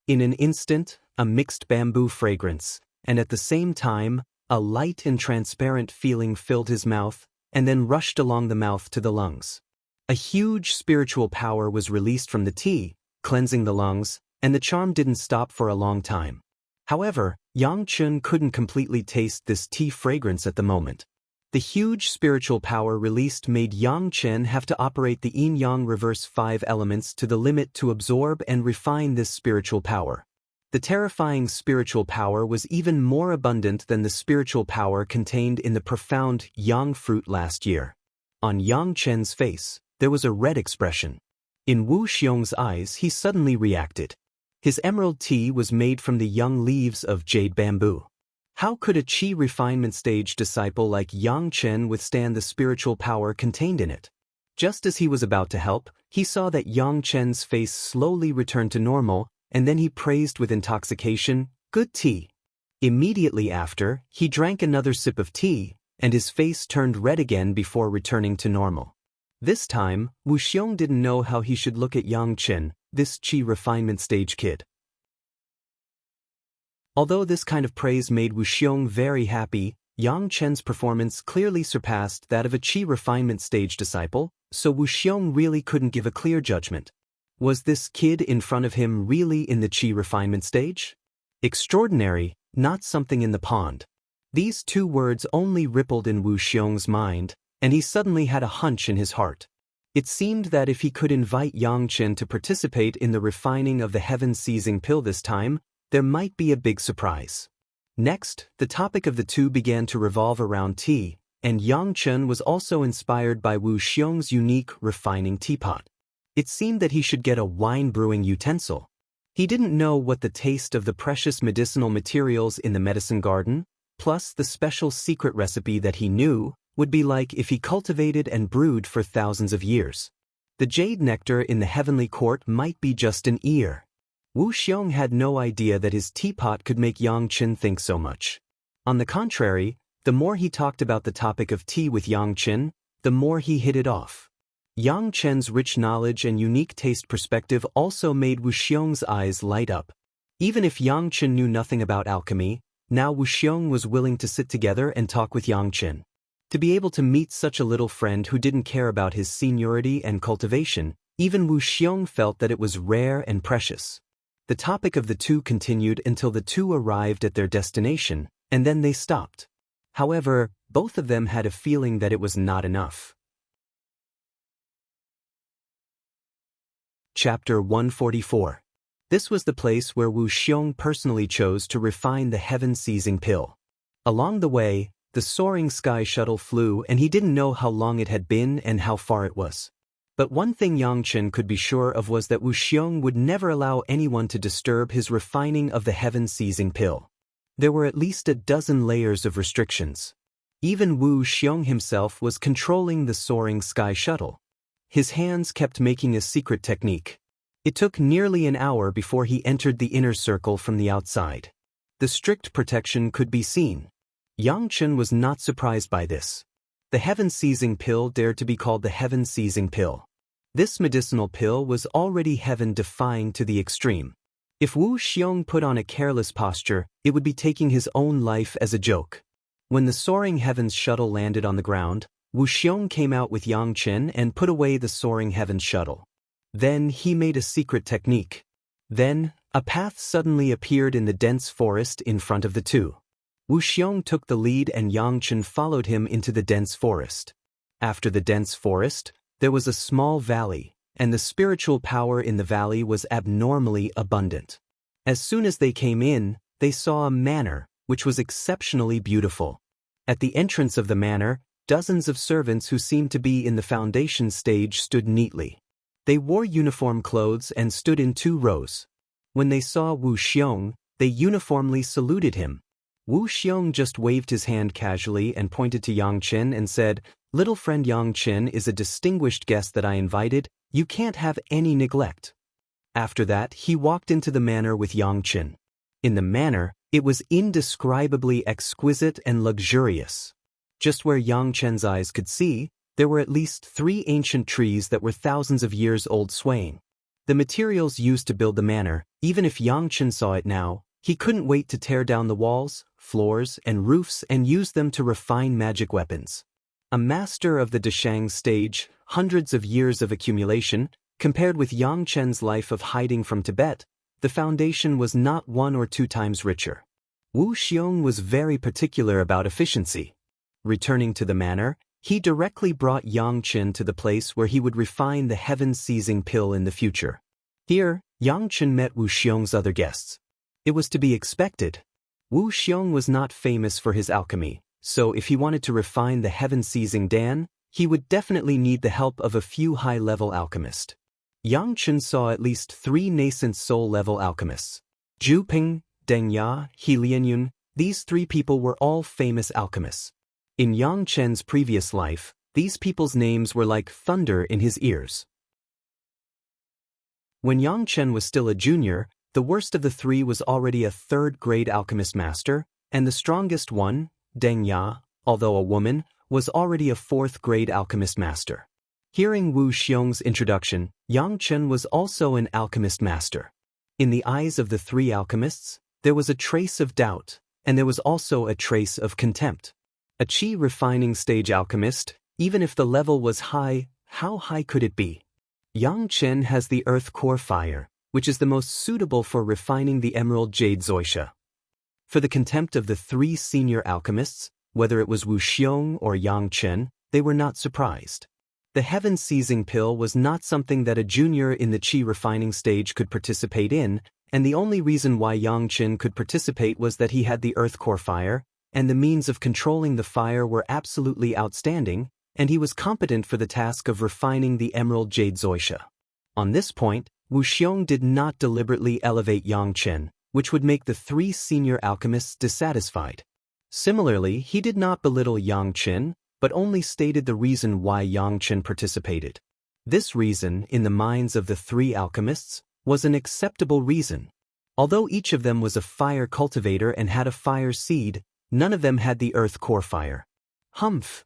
In an instant, a mixed bamboo fragrance, and at the same time, a light and transparent feeling filled his mouth, and then rushed along the mouth to the lungs. A huge spiritual power was released from the tea, cleansing the lungs, and the charm didn't stop for a long time. However, Yang Chen couldn't completely taste this tea fragrance at the moment. The huge spiritual power released made Yang Chen have to operate the yin-yang reverse 5 elements to the limit to absorb and refine this spiritual power. The terrifying spiritual power was even more abundant than the spiritual power contained in the profound yang fruit last year. On Yang Chen's face, there was a red expression. In Wu Xiong's eyes, he suddenly reacted. His emerald tea was made from the young leaves of jade bamboo. How could a qi refinement stage disciple like Yang Chen withstand the spiritual power contained in it? Just as he was about to help, he saw that Yang Chen's face slowly returned to normal, and then he praised with intoxication, "Good tea." Immediately after, he drank another sip of tea, and his face turned red again before returning to normal. This time, Wu Xiong didn't know how he should look at Yang Chen, this qi refinement stage kid. Although this kind of praise made Wu Xiong very happy, Yang Chen's performance clearly surpassed that of a qi refinement stage disciple, so Wu Xiong really couldn't give a clear judgment. Was this kid in front of him really in the qi refinement stage? Extraordinary, not something in the pond. These two words only rippled in Wu Xiong's mind, and he suddenly had a hunch in his heart. It seemed that if he could invite Yang Chen to participate in the refining of the heaven-seizing pill this time, there might be a big surprise. Next, the topic of the two began to revolve around tea, and Yang Chen was also inspired by Wu Xiong's unique refining teapot. It seemed that he should get a wine-brewing utensil. He didn't know what the taste of the precious medicinal materials in the medicine garden, plus the special secret recipe that he knew, would be like if he cultivated and brewed for thousands of years. The jade nectar in the heavenly court might be just an ear. Wu Xiong had no idea that his teapot could make Yang Chen think so much. On the contrary, the more he talked about the topic of tea with Yang Chen, the more he hit it off. Yang Chen's rich knowledge and unique taste perspective also made Wu Xiong's eyes light up. Even if Yang Chen knew nothing about alchemy, now Wu Xiong was willing to sit together and talk with Yang Chen. To be able to meet such a little friend who didn't care about his seniority and cultivation, even Wu Xiong felt that it was rare and precious. The topic of the two continued until the two arrived at their destination, and then they stopped. However, both of them had a feeling that it was not enough. Chapter 144. This was the place where Wu Xiong personally chose to refine the heaven-seizing pill. Along the way, the soaring sky shuttle flew and he didn't know how long it had been and how far it was. But one thing Yang Chen could be sure of was that Wu Xiong would never allow anyone to disturb his refining of the heaven-seizing pill. There were at least a dozen layers of restrictions. Even Wu Xiong himself was controlling the soaring sky shuttle. His hands kept making a secret technique. It took nearly an hour before he entered the inner circle from the outside. The strict protection could be seen. Yang Chen was not surprised by this. The heaven-seizing pill dared to be called the heaven-seizing pill. This medicinal pill was already heaven-defying to the extreme. If Wu Xiong put on a careless posture, it would be taking his own life as a joke. When the soaring heavens shuttle landed on the ground, Wu Xiong came out with Yang Chen and put away the soaring heavens shuttle. Then he made a secret technique. Then, a path suddenly appeared in the dense forest in front of the two. Wu Xiong took the lead and Yang Chen followed him into the dense forest. After the dense forest, there was a small valley, and the spiritual power in the valley was abnormally abundant. As soon as they came in, they saw a manor, which was exceptionally beautiful. At the entrance of the manor, dozens of servants who seemed to be in the foundation stage stood neatly. They wore uniform clothes and stood in 2 rows. When they saw Wu Xiong, they uniformly saluted him. Wu Xiong just waved his hand casually and pointed to Yang Chen and said, "Little friend Yang Chen is a distinguished guest that I invited. You can't have any neglect." After that, he walked into the manor with Yang Chen. In the manor, it was indescribably exquisite and luxurious. Just where Yang Chen's eyes could see, there were at least 3 ancient trees that were thousands of years old swaying. The materials used to build the manor, even if Yang Chen saw it now, he couldn't wait to tear down the walls, floors, and roofs and use them to refine magic weapons. A master of the Dashang stage, hundreds of years of accumulation, compared with Yang Chen's life of hiding from Tibet, the foundation was not 1 or 2 times richer. Wu Xiong was very particular about efficiency. Returning to the manor, he directly brought Yang Chen to the place where he would refine the heaven-seizing pill in the future. Here, Yang Chen met Wu Xiong's other guests. It was to be expected. Wu Xiong was not famous for his alchemy, so if he wanted to refine the heaven-seizing Dan, he would definitely need the help of a few high-level alchemists. Yang Chen saw at least 3 nascent soul-level alchemists. Zhu Ping, Deng Ya, He Lianyun, these 3 people were all famous alchemists. In Yang Chen's previous life, these people's names were like thunder in his ears. When Yang Chen was still a junior, the worst of the 3 was already a 3rd-grade alchemist master, and the strongest one, Deng Ya, although a woman, was already a 4th-grade alchemist master. Hearing Wu Xiong's introduction, Yang Chen was also an alchemist master. In the eyes of the 3 alchemists, there was a trace of doubt, and there was also a trace of contempt. A qi refining stage alchemist, even if the level was high, how high could it be? Yang Chen has the earth core fire, which is the most suitable for refining the emerald jade zoysia. For the contempt of the 3 senior alchemists, whether it was Wu Xiong or Yang Chen, they were not surprised. The heaven-seizing pill was not something that a junior in the qi refining stage could participate in, and the only reason why Yang Chen could participate was that he had the earth core fire, and the means of controlling the fire were absolutely outstanding, and he was competent for the task of refining the emerald jade zoysia. On this point, Wu Xiong did not deliberately elevate Yang Chen, which would make the 3 senior alchemists dissatisfied. Similarly, he did not belittle Yang Chen, but only stated the reason why Yang Chen participated. This reason, in the minds of the 3 alchemists, was an acceptable reason. Although each of them was a fire cultivator and had a fire seed, none of them had the earth core fire. Humph!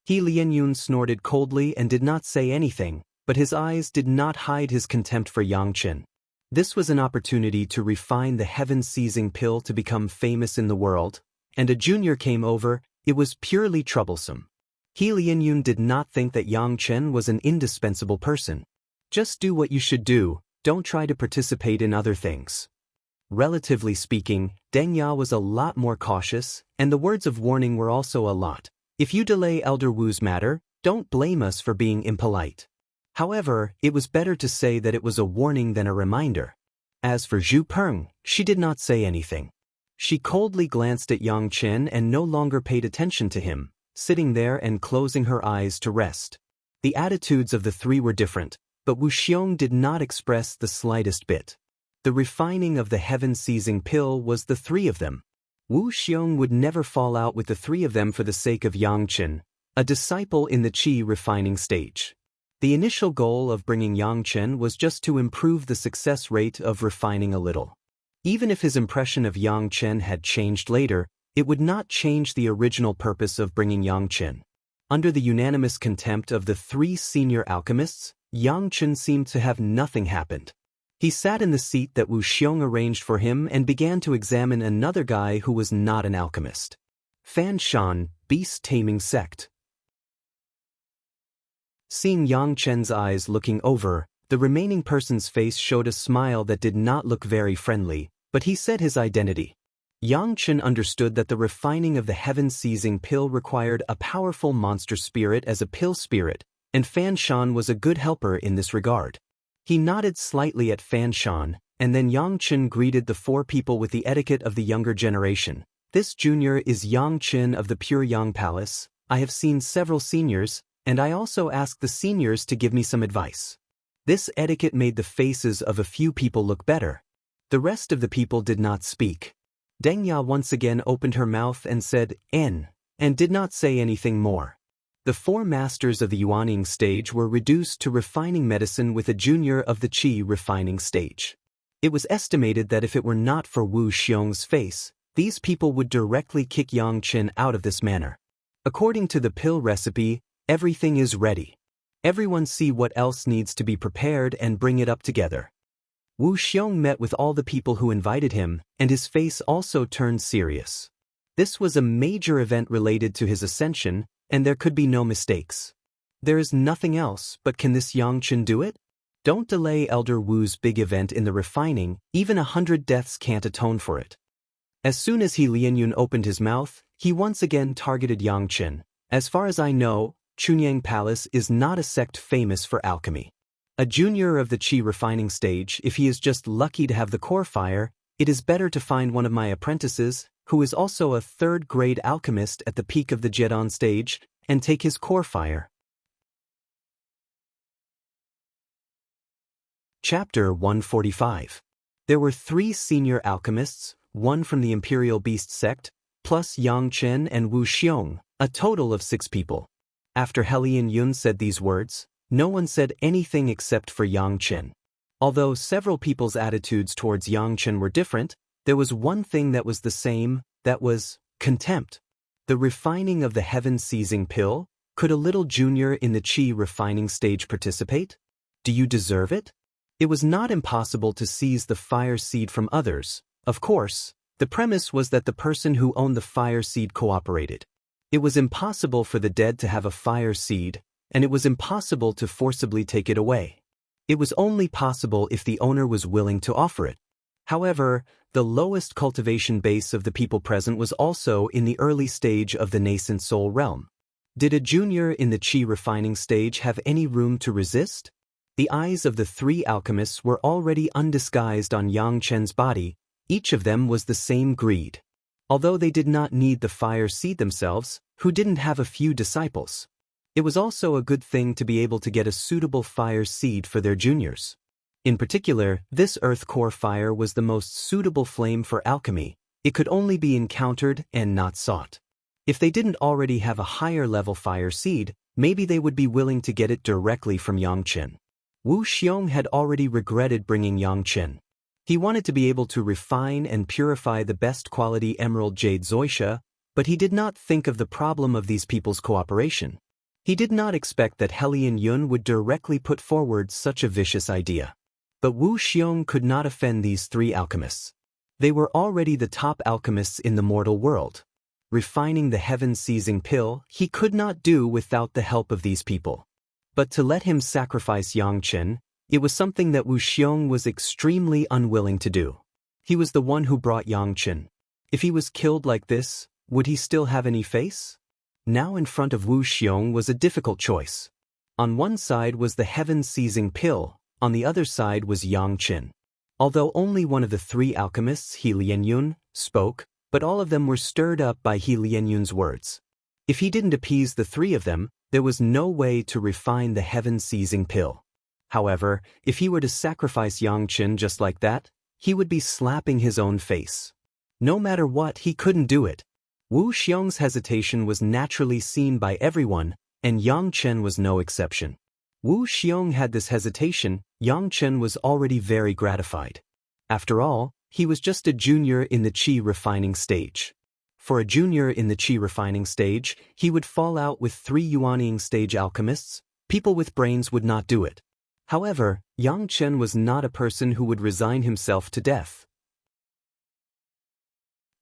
He Lianyun snorted coldly and did not say anything, but his eyes did not hide his contempt for Yang Chen. This was an opportunity to refine the heaven-seizing pill to become famous in the world, and a junior came over. It was purely troublesome. He Lianyun did not think that Yang Chen was an indispensable person. Just do what you should do, don't try to participate in other things. Relatively speaking, Deng Ya was a lot more cautious, and the words of warning were also a lot. If you delay Elder Wu's matter, don't blame us for being impolite. However, it was better to say that it was a warning than a reminder. As for Zhu Peng, she did not say anything. She coldly glanced at Yang Chen and no longer paid attention to him, sitting there and closing her eyes to rest. The attitudes of the 3 were different, but Wu Xiong did not express the slightest bit. The refining of the heaven-seizing pill was the 3 of them. Wu Xiong would never fall out with the three of them for the sake of Yangchen, a disciple in the qi refining stage. The initial goal of bringing Yangchen was just to improve the success rate of refining a little. Even if his impression of Yangchen had changed later, it would not change the original purpose of bringing Yangchen. Under the unanimous contempt of the three senior alchemists, Yangchen seemed to have nothing happened. He sat in the seat that Wu Xiong arranged for him and began to examine another guy who was not an alchemist. Fan Shan, beast-taming sect. Seeing Yangchen's eyes looking over, the remaining person's face showed a smile that did not look very friendly, but he said his identity. Yangchen understood that the refining of the heaven-seizing pill required a powerful monster spirit as a pill spirit, and Fan Shan was a good helper in this regard. He nodded slightly at Fan Shan, and then Yangchen greeted the four people with the etiquette of the younger generation. This junior is Yangchen of the Pure Yang Palace. I have seen several seniors, and I also asked the seniors to give me some advice. This etiquette made the faces of a few people look better. The rest of the people did not speak. Deng Ya once again opened her mouth and said, "N," and did not say anything more. The four masters of the Yuaning stage were reduced to refining medicine with a junior of the Qi refining stage. It was estimated that if it were not for Wu Xiong's face, these people would directly kick Yangchen out of this manner. According to the pill recipe, everything is ready. Everyone see what else needs to be prepared and bring it up together. Wu Xiong met with all the people who invited him, and his face also turned serious. This was a major event related to his ascension, and there could be no mistakes. There is nothing else, but can this Yangchen do it? Don't delay Elder Wu's big event in the refining, even 100 deaths can't atone for it. As soon as He Lianyun opened his mouth, he once again targeted Yangchen. As far as I know, Chunyang Palace is not a sect famous for alchemy. A junior of the Qi refining stage, if he is just lucky to have the core fire, it is better to find one of my apprentices, who is also a third-grade alchemist at the peak of the Jedon stage, and take his core fire. Chapter 145. There were 3 senior alchemists, one from the Imperial Beast sect, plus Yangchen and Wu Xiong, a total of 6 people. After Helian Yun said these words, no one said anything except for Yangchen. Although several people's attitudes towards Yangchen were different, there was one thing that was the same, that was contempt. The refining of the heaven-seizing pill? Could a little junior in the Qi refining stage participate? Do you deserve it? It was not impossible to seize the fire seed from others. Of course, the premise was that the person who owned the fire seed cooperated. It was impossible for the dead to have a fire seed, and it was impossible to forcibly take it away. It was only possible if the owner was willing to offer it. However, the lowest cultivation base of the people present was also in the early stage of the nascent soul realm. Did a junior in the Qi refining stage have any room to resist? The eyes of the 3 alchemists were already undisguised on Yangchen's body. Each of them was the same greed. Although they did not need the fire seed themselves, who didn't have a few disciples? It was also a good thing to be able to get a suitable fire seed for their juniors. In particular, this earth core fire was the most suitable flame for alchemy. It could only be encountered and not sought. If they didn't already have a higher level fire seed, maybe they would be willing to get it directly from Yangchen. Wu Xiong had already regretted bringing Yangchen. He wanted to be able to refine and purify the best quality emerald jade zoysia, but he did not think of the problem of these people's cooperation. He did not expect that Helian Yun would directly put forward such a vicious idea. But Wu Xiong could not offend these 3 alchemists. They were already the top alchemists in the mortal world. Refining the heaven-seizing pill, he could not do without the help of these people. But to let him sacrifice Yangchen, it was something that Wu Xiong was extremely unwilling to do. He was the one who brought Yangchen. If he was killed like this, would he still have any face? Now in front of Wu Xiong was a difficult choice. On one side was the heaven-seizing pill, on the other side was Yangchen. Although only one of the 3 alchemists, He Lianyun, spoke, but all of them were stirred up by He Lianyun's words. If he didn't appease the 3 of them, there was no way to refine the heaven-seizing pill. However, if he were to sacrifice Yangchen just like that, he would be slapping his own face. No matter what, he couldn't do it. Wu Xiong's hesitation was naturally seen by everyone, and Yang Chen was no exception. Wu Xiong had this hesitation, Yang Chen was already very gratified. After all, he was just a junior in the qi refining stage. For a junior in the qi refining stage, he would fall out with 3 yuanying stage alchemists. People with brains would not do it. However, Yang Chen was not a person who would resign himself to death.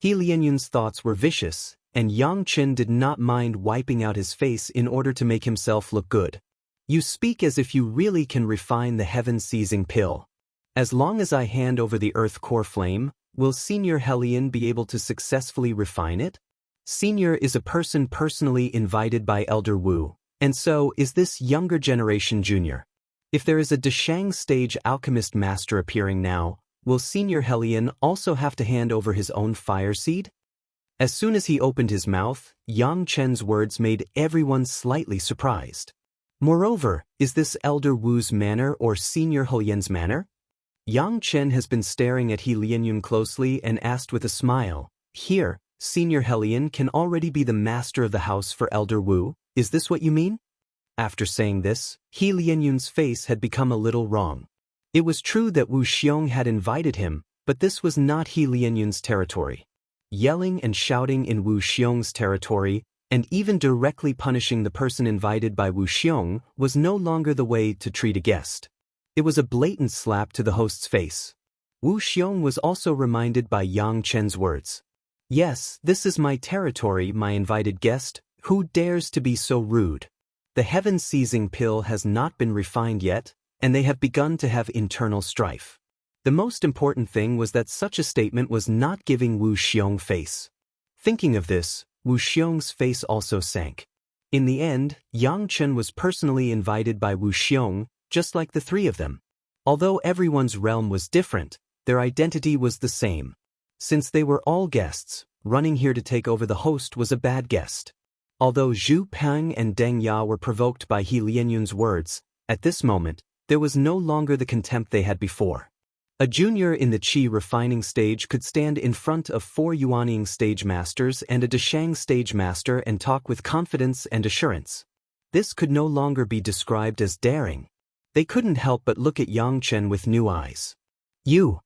He Lianyun's thoughts were vicious, and Yang Chen did not mind wiping out his face in order to make himself look good. You speak as if you really can refine the heaven-seizing pill. As long as I hand over the earth core flame, will Senior Helion be able to successfully refine it? Senior is a person personally invited by Elder Wu, and so is this younger generation junior. If there is a Deshang stage alchemist master appearing now, will Senior Helion also have to hand over his own fire seed? As soon as he opened his mouth, Yang Chen's words made everyone slightly surprised. Moreover, is this Elder Wu's manner or Senior Helian's manner? Yang Chen has been staring at He Lianyun closely and asked with a smile, "Here, Senior Helian can already be the master of the house for Elder Wu, is this what you mean?" After saying this, He Lianyun's face had become a little wrong. It was true that Wu Xiong had invited him, but this was not He Lianyun's territory. Yelling and shouting in Wu Xiong's territory, and even directly punishing the person invited by Wu Xiong, was no longer the way to treat a guest. It was a blatant slap to the host's face. Wu Xiong was also reminded by Yang Chen's words. "Yes, this is my territory, my invited guest, who dares to be so rude? The heaven-seizing pill has not been refined yet, and they have begun to have internal strife." The most important thing was that such a statement was not giving Wu Xiong face. Thinking of this, Wu Xiong's face also sank. In the end, Yang Chen was personally invited by Wu Xiong, just like the 3 of them. Although everyone's realm was different, their identity was the same. Since they were all guests, running here to take over the host was a bad guest. Although Zhu Peng and Deng Ya were provoked by He Lianyun's words, at this moment, there was no longer the contempt they had before. A junior in the qi refining stage could stand in front of 4 yuanying stage masters and a Deshang stage master and talk with confidence and assurance. This could no longer be described as daring. They couldn't help but look at Yang Chen with new eyes. "You!"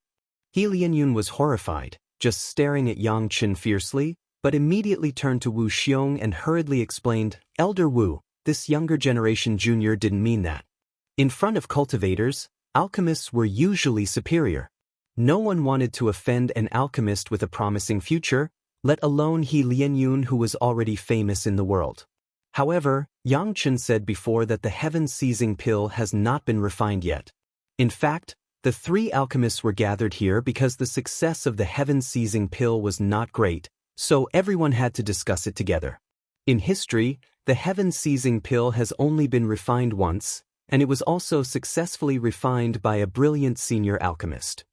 He Lianyun was horrified, just staring at Yang Chen fiercely, but immediately turned to Wu Xiong and hurriedly explained, "Elder Wu, this younger generation junior didn't mean that. In front of cultivators, alchemists were usually superior. No one wanted to offend an alchemist with a promising future, let alone He Lianyun who was already famous in the world." However, Yang Chen said before that the heaven-seizing pill has not been refined yet. In fact, the 3 alchemists were gathered here because the success of the heaven-seizing pill was not great, so everyone had to discuss it together. In history, the heaven-seizing pill has only been refined once, and it was also successfully refined by a brilliant senior alchemist.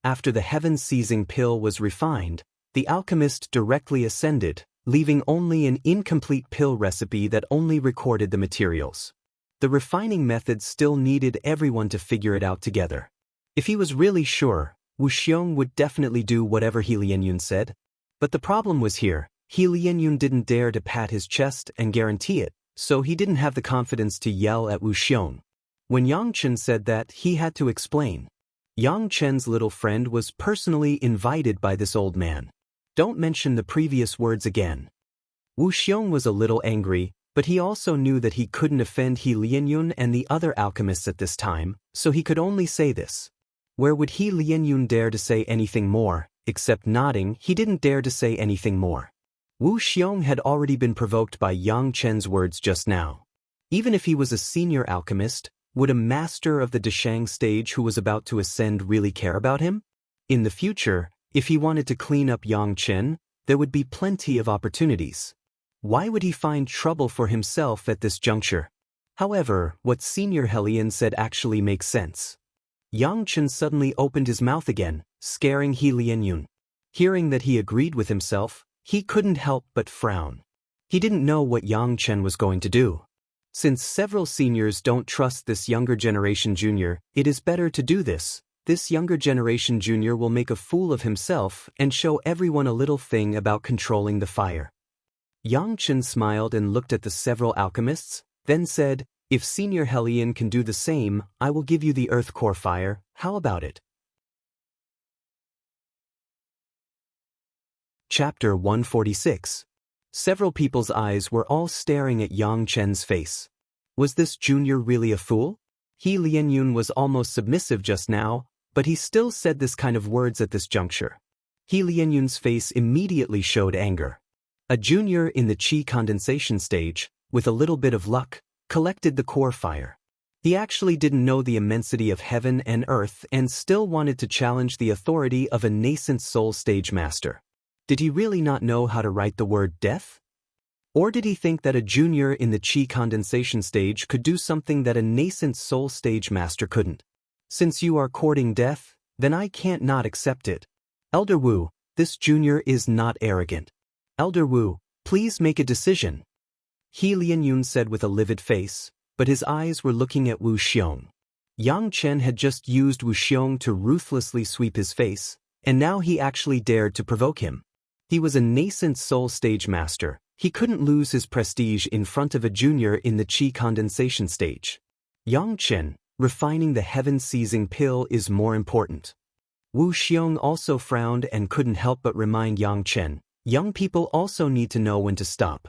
After the heaven-seizing pill was refined, the alchemist directly ascended, leaving only an incomplete pill recipe that only recorded the materials. The refining method still needed everyone to figure it out together. If he was really sure, Wu Xiong would definitely do whatever He Lianyun said. But the problem was here, He Lianyun didn't dare to pat his chest and guarantee it, so he didn't have the confidence to yell at Wu Xiong. When Yang Chen said that, he had to explain. Yang Chen's little friend was personally invited by this old man. Don't mention the previous words again. Wu Xiong was a little angry, but he also knew that he couldn't offend He Lianyun and the other alchemists at this time, so he could only say this. Where would He Lianyun dare to say anything more? Except nodding, he didn't dare to say anything more. Wu Xiong had already been provoked by Yang Chen's words just now. Even if he was a senior alchemist, would a master of the Deshang stage who was about to ascend really care about him? In the future, if he wanted to clean up Yang Chen, there would be plenty of opportunities. Why would he find trouble for himself at this juncture? However, what Senior Helion said actually makes sense. Yang Chen suddenly opened his mouth again, scaring He Lianyun. Hearing that he agreed with himself, he couldn't help but frown. He didn't know what Yang Chen was going to do. Since several seniors don't trust this younger generation junior, it is better to do this. this younger generation junior will make a fool of himself and show everyone a little thing about controlling the fire. Xianxia smiled and looked at the several alchemists, then said, "If Senior Hellion can do the same, I will give you the earth core fire, how about it?" Chapter 146. Several people's eyes were all staring at Xianxia's face. Was this junior really a fool? He Lianyun was almost submissive just now, but he still said this kind of words at this juncture. He Lianyun's face immediately showed anger. A junior in the qi condensation stage, with a little bit of luck, collected the core fire. He actually didn't know the immensity of heaven and earth and still wanted to challenge the authority of a nascent soul stage master. Did he really not know how to write the word death? Or did he think that a junior in the qi condensation stage could do something that a nascent soul stage master couldn't? Since you are courting death, then I can't not accept it. Elder Wu, this junior is not arrogant. Elder Wu, please make a decision. He Lianyun said with a livid face, but his eyes were looking at Wu Xiong. Xianxia had just used Wu Xiong to ruthlessly sweep his face, and now he actually dared to provoke him. He was a nascent soul stage master. He couldn't lose his prestige in front of a junior in the qi condensation stage. Xianxia, refining the heaven-seizing pill is more important. Wu Xiong also frowned and couldn't help but remind Xianxia, young people also need to know when to stop.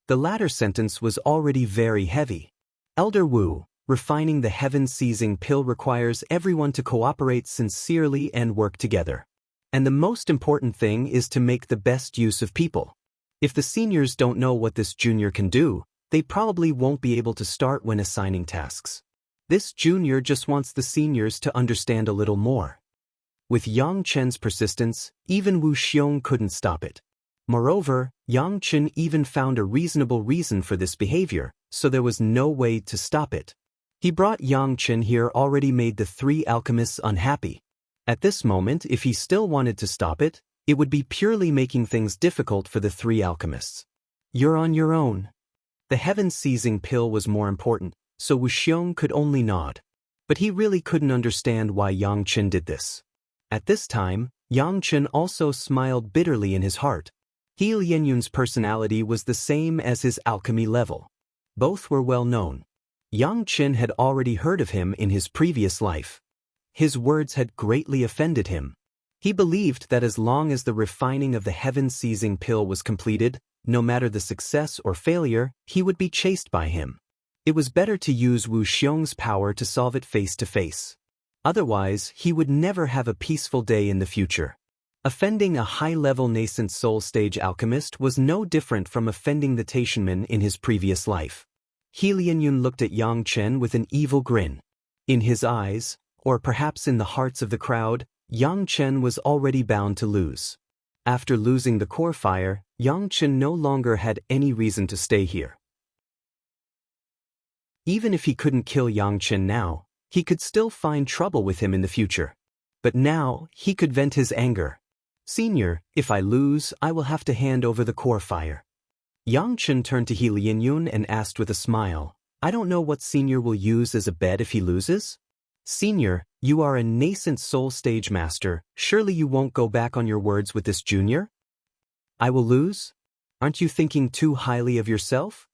The latter sentence was already very heavy. Elder Wu, refining the heaven-seizing pill requires everyone to cooperate sincerely and work together. And the most important thing is to make the best use of people. If the seniors don't know what this junior can do, they probably won't be able to start when assigning tasks. This junior just wants the seniors to understand a little more. With Xianxia's persistence, even Wu Xiong couldn't stop it. Moreover, Xianxia even found a reasonable reason for this behavior, so there was no way to stop it. He brought Xianxia here already made the three alchemists unhappy. At this moment, if he still wanted to stop it, it would be purely making things difficult for the three alchemists. You're on your own. The heaven-seizing pill was more important, so Wu Xiong could only nod. But he really couldn't understand why Xianxia did this. At this time, Xianxia also smiled bitterly in his heart. He Lianyun's personality was the same as his alchemy level. Both were well known. Xianxia had already heard of him in his previous life. His words had greatly offended him. He believed that as long as the refining of the heaven-seizing pill was completed, no matter the success or failure, he would be chased by him. It was better to use Wu Xiong's power to solve it face to face. Otherwise, he would never have a peaceful day in the future. Offending a high-level nascent soul stage alchemist was no different from offending the Taishanman in his previous life. He Lianyun looked at Xianxia with an evil grin. In his eyes, or perhaps in the hearts of the crowd, Xianxia was already bound to lose. After losing the core fire, Xianxia no longer had any reason to stay here. Even if he couldn't kill Xianxia now, he could still find trouble with him in the future. But now, he could vent his anger. Senior, if I lose, I will have to hand over the core fire. Xianxia turned to He Lianyun and asked with a smile, I don't know what Senior will use as a bet if he loses? Senior, you are a nascent soul stage master, surely you won't go back on your words with this junior? I will lose? Aren't you thinking too highly of yourself?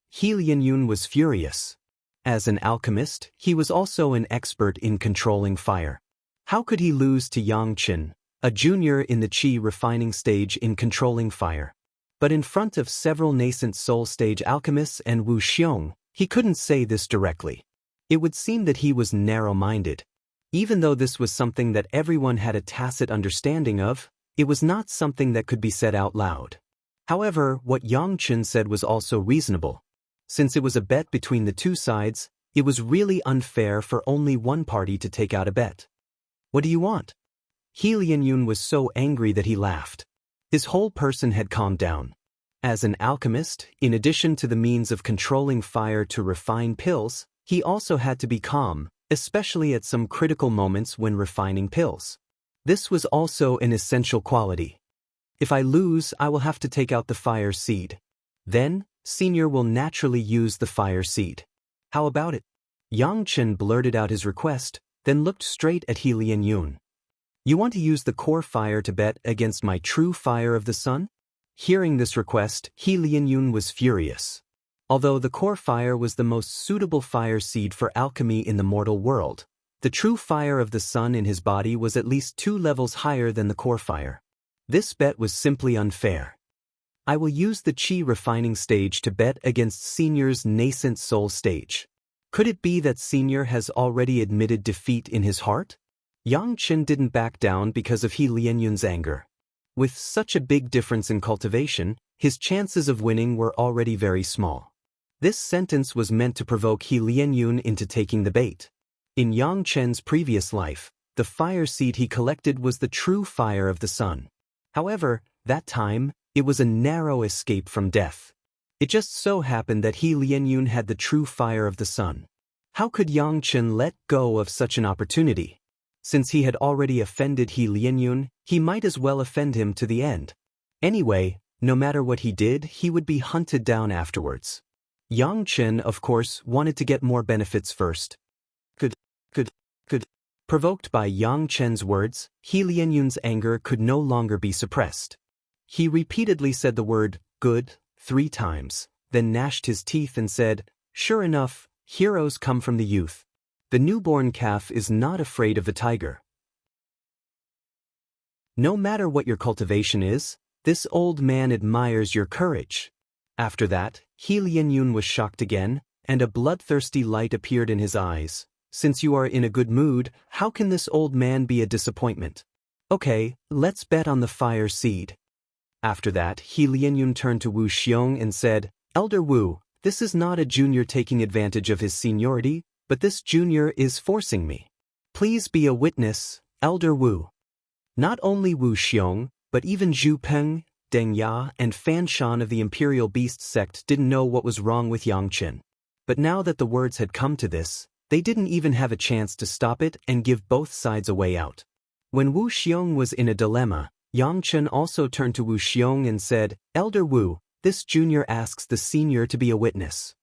He Lianyun was furious. As an alchemist, he was also an expert in controlling fire. How could he lose to Xianxia, a junior in the qi refining stage in controlling fire? But in front of several nascent soul stage alchemists and Wu Xiong, he couldn't say this directly. It would seem that he was narrow-minded. Even though this was something that everyone had a tacit understanding of, it was not something that could be said out loud. However, what Xianxia said was also reasonable. Since it was a bet between the two sides, it was really unfair for only one party to take out a bet. What do you want? He Lianyun was so angry that he laughed. His whole person had calmed down. As an alchemist, in addition to the means of controlling fire to refine pills, he also had to be calm, especially at some critical moments when refining pills. This was also an essential quality. If I lose, I will have to take out the fire seed. Then, Senior will naturally use the fire seed. How about it? Xianxia blurted out his request, then looked straight at He Lianyun. You want to use the core fire to bet against my true fire of the sun? Hearing this request, He Lianyun was furious. Although the core fire was the most suitable fire seed for alchemy in the mortal world, the true fire of the sun in his body was at least 2 levels higher than the core fire. This bet was simply unfair. I will use the Qi refining stage to bet against Senior's nascent soul stage. Could it be that Senior has already admitted defeat in his heart? Yang Chen didn't back down because of He Lianyun's anger. With such a big difference in cultivation, his chances of winning were already very small. This sentence was meant to provoke He Lianyun into taking the bait. In Yang Chen's previous life, the fire seed he collected was the true fire of the sun. However, that time, it was a narrow escape from death. It just so happened that He Lianyun had the true fire of the sun. How could Yang Chen let go of such an opportunity? Since he had already offended He Lianyun, he might as well offend him to the end. Anyway, no matter what he did, he would be hunted down afterwards. Yang Chen, of course, wanted to get more benefits first. Provoked by Yang Chen's words, He Lianyun's anger could no longer be suppressed. He repeatedly said the word, good, 3 times, then gnashed his teeth and said, sure enough, heroes come from the youth. The newborn calf is not afraid of the tiger. No matter what your cultivation is, this old man admires your courage. After that, He Lianyun was shocked again, and a bloodthirsty light appeared in his eyes. Since you are in a good mood, how can this old man be a disappointment? Okay, let's bet on the fire seed. After that, He Lianyun turned to Wu Xiong and said, Elder Wu, this is not a junior taking advantage of his seniority, but this junior is forcing me. Please be a witness, Elder Wu. Not only Wu Xiong, but even Zhu Peng, Deng Ya, and Fan Shan of the Imperial Beast sect didn't know what was wrong with Yang Chen. But now that the words had come to this, they didn't even have a chance to stop it and give both sides a way out. When Wu Xiong was in a dilemma, Yang Chen also turned to Wu Xiong and said, Elder Wu, this junior asks the senior to be a witness.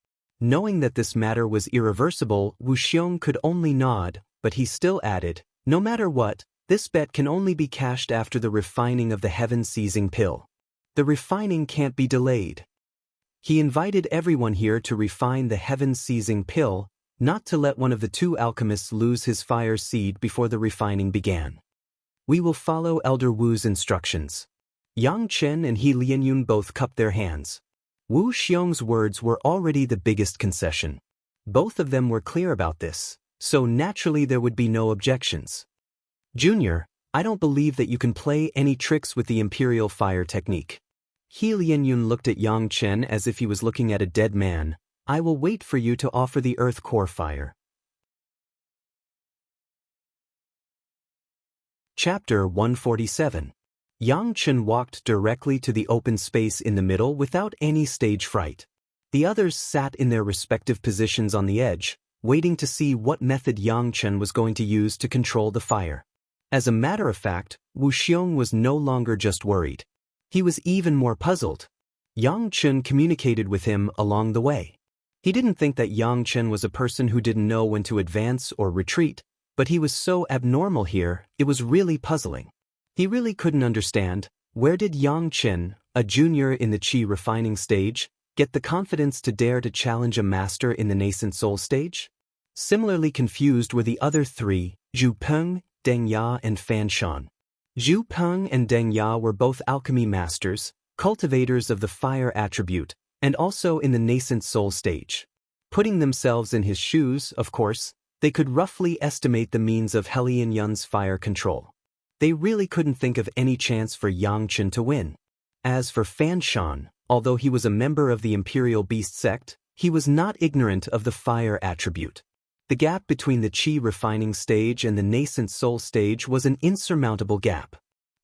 Knowing that this matter was irreversible, Wu Xiong could only nod, but he still added, no matter what, this bet can only be cashed after the refining of the heaven-seizing pill. The refining can't be delayed. He invited everyone here to refine the heaven-seizing pill, not to let one of the 2 alchemists lose his fire seed before the refining began. We will follow Elder Wu's instructions. Yang Chen and He Lianyun both cupped their hands. Wu Xiong's words were already the biggest concession. Both of them were clear about this, so naturally there would be no objections. Junior, I don't believe that you can play any tricks with the Imperial Fire technique. He Lianyun looked at Yang Chen as if he was looking at a dead man. I will wait for you to offer the Earth Core Fire. Chapter 147. Yang Chen walked directly to the open space in the middle without any stage fright. The others sat in their respective positions on the edge, waiting to see what method Yang Chen was going to use to control the fire. As a matter of fact, Wu Xiong was no longer just worried. He was even more puzzled. Yang Chen communicated with him along the way. He didn't think that Yang Chen was a person who didn't know when to advance or retreat, but he was so abnormal here, it was really puzzling. He really couldn't understand, where did Yang Chen, a junior in the Qi refining stage, get the confidence to dare to challenge a master in the nascent soul stage? Similarly confused were the other 3, Zhu Peng, Deng Ya and Fan Shan. Zhu Peng and Deng Ya were both alchemy masters, cultivators of the fire attribute, and also in the nascent soul stage. Putting themselves in his shoes, of course, they could roughly estimate the means of He Lianyun's fire control. They really couldn't think of any chance for Yang Chen to win. As for Fan Shan, although he was a member of the Imperial Beast sect, he was not ignorant of the fire attribute. The gap between the Qi refining stage and the nascent soul stage was an insurmountable gap.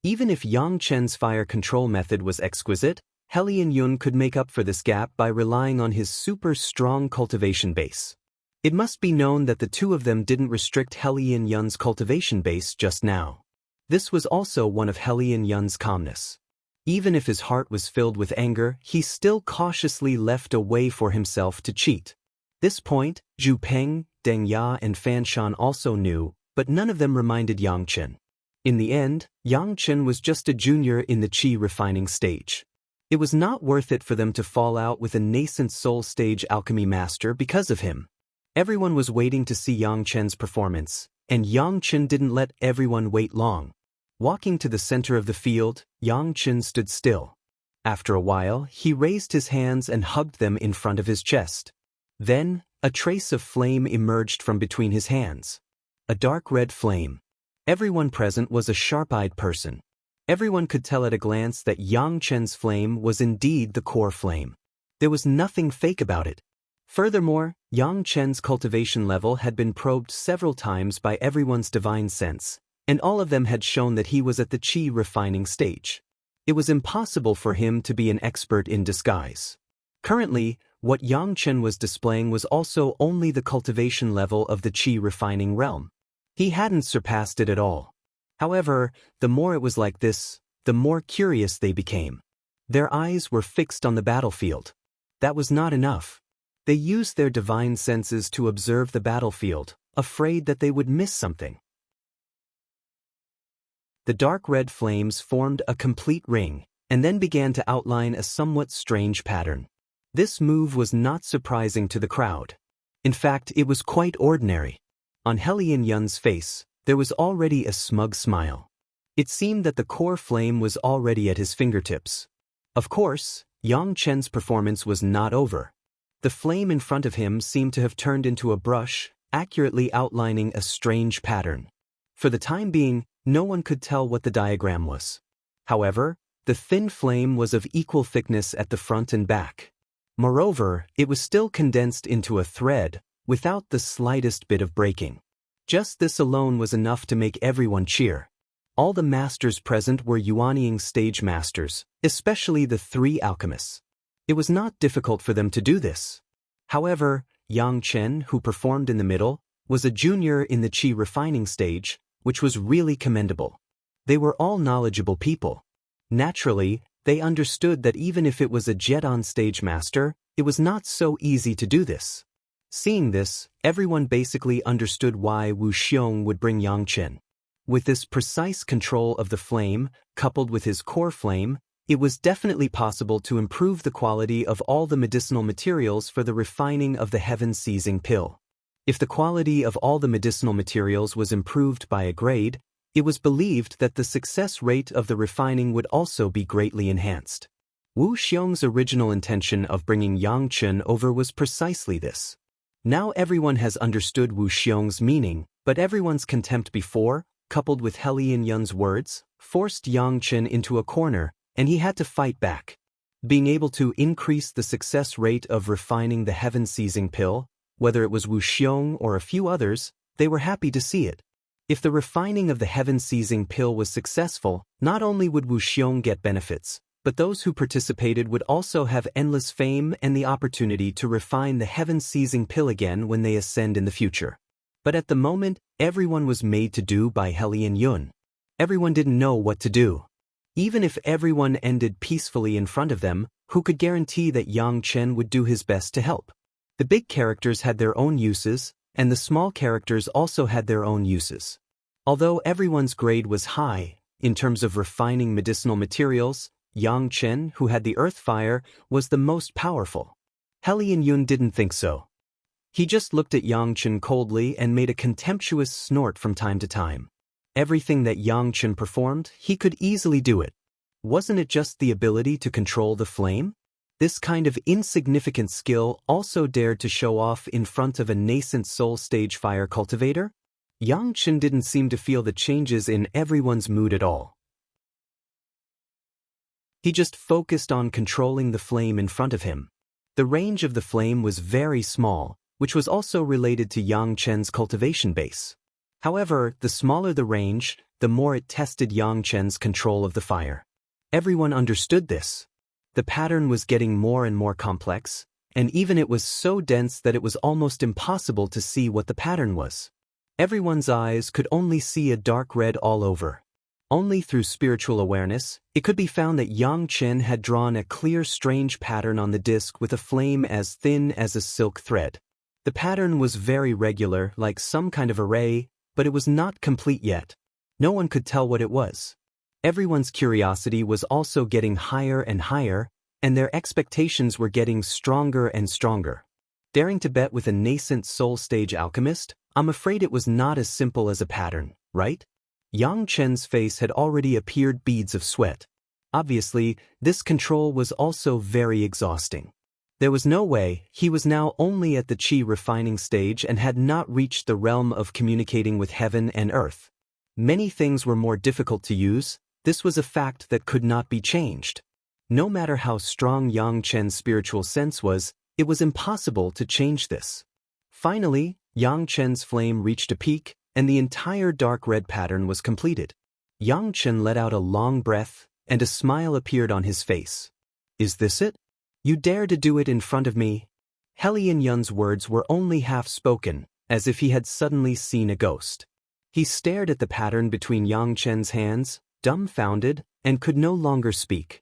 Even if Yang Chen's fire control method was exquisite, He Lianyun could make up for this gap by relying on his super strong cultivation base. It must be known that the 2 of them didn't restrict He Lianyun's cultivation base just now. This was also one of He Lianyun's calmness. Even if his heart was filled with anger, he still cautiously left a way for himself to cheat. This point, Zhu Peng, Deng Ya and Fan Shan also knew, but none of them reminded Yang Chen. In the end, Yang Chen was just a junior in the qi refining stage. It was not worth it for them to fall out with a nascent soul stage alchemy master because of him. Everyone was waiting to see Yang Chen's performance, and Yang Chen didn't let everyone wait long. Walking to the center of the field, Yang Chen stood still. After a while, he raised his hands and hugged them in front of his chest. Then, a trace of flame emerged from between his hands. A dark red flame. Everyone present was a sharp-eyed person. Everyone could tell at a glance that Yang Chen's flame was indeed the core flame. There was nothing fake about it. Furthermore, Yang Chen's cultivation level had been probed several times by everyone's divine sense, and all of them had shown that he was at the qi refining stage. It was impossible for him to be an expert in disguise. Currently, what Yang Chen was displaying was also only the cultivation level of the qi refining realm. He hadn't surpassed it at all. However, the more it was like this, the more curious they became. Their eyes were fixed on the battlefield. That was not enough. They used their divine senses to observe the battlefield, afraid that they would miss something. The dark red flames formed a complete ring, and then began to outline a somewhat strange pattern. This move was not surprising to the crowd. In fact, it was quite ordinary. On Helian Yun's face, there was already a smug smile. It seemed that the core flame was already at his fingertips. Of course, Yang Chen's performance was not over. The flame in front of him seemed to have turned into a brush, accurately outlining a strange pattern. For the time being, no one could tell what the diagram was. However, the thin flame was of equal thickness at the front and back. Moreover, it was still condensed into a thread, without the slightest bit of breaking. Just this alone was enough to make everyone cheer. All the masters present were Yuanying stage masters, especially the three alchemists. It was not difficult for them to do this. However, Yang Chen, who performed in the middle, was a junior in the qi refining stage, which was really commendable. They were all knowledgeable people. Naturally, they understood that even if it was a Jet-on stage master, it was not so easy to do this. Seeing this, everyone basically understood why Wuxia would bring Yang Chen. With this precise control of the flame, coupled with his core flame, it was definitely possible to improve the quality of all the medicinal materials for the refining of the heaven-seizing pill. If the quality of all the medicinal materials was improved by a grade, it was believed that the success rate of the refining would also be greatly enhanced. Wuxia's original intention of bringing Yang Chen over was precisely this. Now everyone has understood Wuxia's meaning, but everyone's contempt before, coupled with Helian Yun's words, forced Yang Chen into a corner, and he had to fight back. Being able to increase the success rate of refining the heaven-seizing pill, whether it was Wuxia or a few others, they were happy to see it. If the refining of the heaven-seizing pill was successful, not only would Wuxia get benefits, but those who participated would also have endless fame and the opportunity to refine the heaven-seizing pill again when they ascend in the future. But at the moment, everyone was made to do by Helian Yun. Everyone didn't know what to do. Even if everyone ended peacefully in front of them, who could guarantee that Yang Chen would do his best to help? The big characters had their own uses, and the small characters also had their own uses. Although everyone's grade was high, in terms of refining medicinal materials, Yang Chen, who had the earth fire, was the most powerful. Helian Yun didn't think so. He just looked at Yang Chen coldly and made a contemptuous snort from time to time. Everything that Yang Chen performed, he could easily do it. Wasn't it just the ability to control the flame? This kind of insignificant skill also dared to show off in front of a nascent soul stage fire cultivator? Yang Chen didn't seem to feel the changes in everyone's mood at all. He just focused on controlling the flame in front of him. The range of the flame was very small, which was also related to Yang Chen's cultivation base. However, the smaller the range, the more it tested Yang Chen's control of the fire. Everyone understood this. The pattern was getting more and more complex, and even it was so dense that it was almost impossible to see what the pattern was. Everyone's eyes could only see a dark red all over. Only through spiritual awareness, it could be found that Yang Chen had drawn a clear strange pattern on the disc with a flame as thin as a silk thread. The pattern was very regular, like some kind of array, but it was not complete yet. No one could tell what it was. Everyone's curiosity was also getting higher and higher, and their expectations were getting stronger and stronger. Daring to bet with a nascent soul stage alchemist? I'm afraid it was not as simple as a pattern, right? Yang Chen's face had already appeared beads of sweat. Obviously, this control was also very exhausting. There was no way. He was now only at the qi refining stage and had not reached the realm of communicating with heaven and earth. Many things were more difficult to use. This was a fact that could not be changed. No matter how strong Yang Chen's spiritual sense was, it was impossible to change this. Finally, Yang Chen's flame reached a peak, and the entire dark red pattern was completed. Yang Chen let out a long breath, and a smile appeared on his face. Is this it? You dare to do it in front of me? Helian Yun's words were only half spoken, as if he had suddenly seen a ghost. He stared at the pattern between Yang Chen's hands, dumbfounded, and could no longer speak.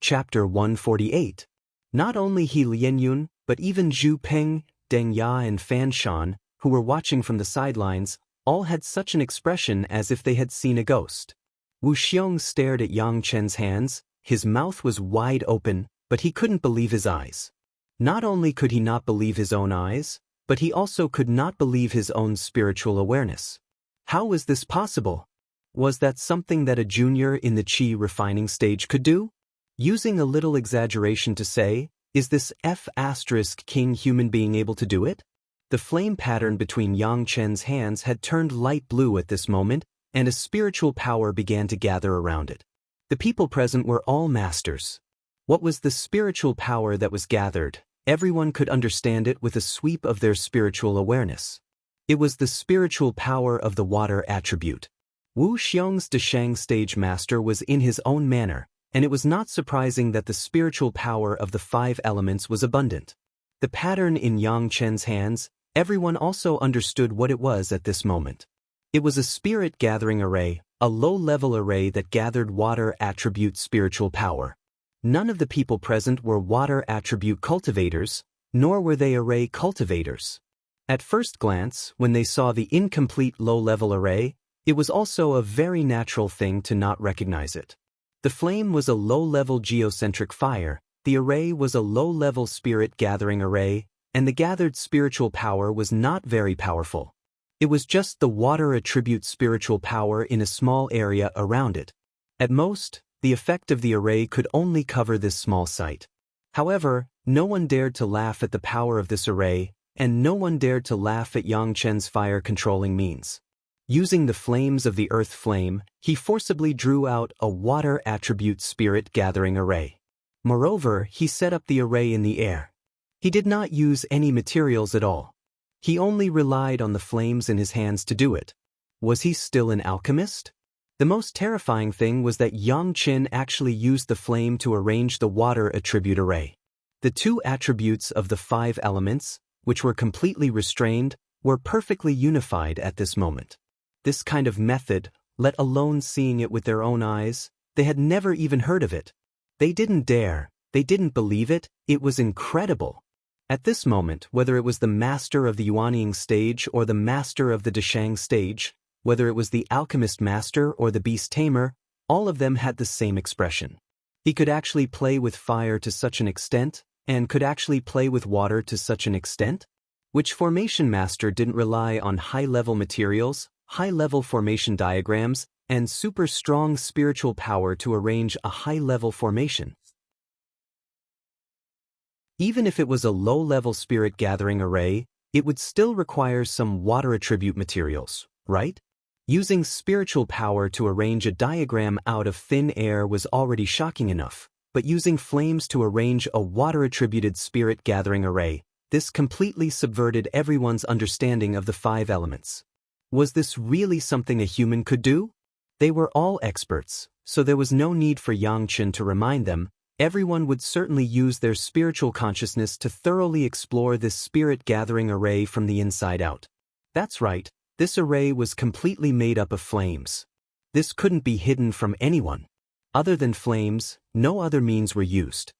Chapter 148. Not only He Lianyun, but even Zhu Peng, Deng Ya and Fan Shan, who were watching from the sidelines, all had such an expression as if they had seen a ghost. Wu Xiong stared at Yang Chen's hands. His mouth was wide open, but he couldn't believe his eyes. Not only could he not believe his own eyes, but he also could not believe his own spiritual awareness. How was this possible? Was that something that a junior in the qi refining stage could do? Using a little exaggeration to say, is this F***king human being able to do it? The flame pattern between Yang Chen's hands had turned light blue at this moment, and a spiritual power began to gather around it. The people present were all masters. What was the spiritual power that was gathered? Everyone could understand it with a sweep of their spiritual awareness. It was the spiritual power of the water attribute. Wu Xiong's Deshang stage master was in his own manner, and it was not surprising that the spiritual power of the 5 elements was abundant. The pattern in Yang Chen's hands, everyone also understood what it was at this moment. It was a spirit gathering array, a low-level array that gathered water attribute spiritual power. None of the people present were water attribute cultivators, nor were they array cultivators. At first glance, when they saw the incomplete low-level array, it was also a very natural thing to not recognize it. The flame was a low-level geocentric fire, the array was a low-level spirit gathering array, and the gathered spiritual power was not very powerful. It was just the water attribute spiritual power in a small area around it. At most, the effect of the array could only cover this small site. However, no one dared to laugh at the power of this array, and no one dared to laugh at Yang Chen's fire-controlling means. Using the flames of the earth flame, he forcibly drew out a water attribute spirit gathering array. Moreover, he set up the array in the air. He did not use any materials at all. He only relied on the flames in his hands to do it. Was he still an alchemist? The most terrifying thing was that Yang Chen actually used the flame to arrange the water attribute array. The 2 attributes of the 5 elements, which were completely restrained, were perfectly unified at this moment. This kind of method, let alone seeing it with their own eyes, they had never even heard of it. They didn't dare, they didn't believe it, it was incredible. At this moment, whether it was the master of the Yuanying stage or the master of the Deshang stage, whether it was the alchemist master or the beast tamer, all of them had the same expression. He could actually play with fire to such an extent, and could actually play with water to such an extent? Which formation master didn't rely on high-level materials, high-level formation diagrams, and super strong spiritual power to arrange a high-level formation? Even if it was a low-level spirit gathering array, it would still require some water attribute materials, right? Using spiritual power to arrange a diagram out of thin air was already shocking enough, but using flames to arrange a water-attributed spirit gathering array, this completely subverted everyone's understanding of the 5 elements. Was this really something a human could do? They were all experts, so there was no need for Yang Chen to remind them. Everyone would certainly use their spiritual consciousness to thoroughly explore this spirit gathering array from the inside out. That's right, this array was completely made up of flames. This couldn't be hidden from anyone. Other than flames, no other means were used.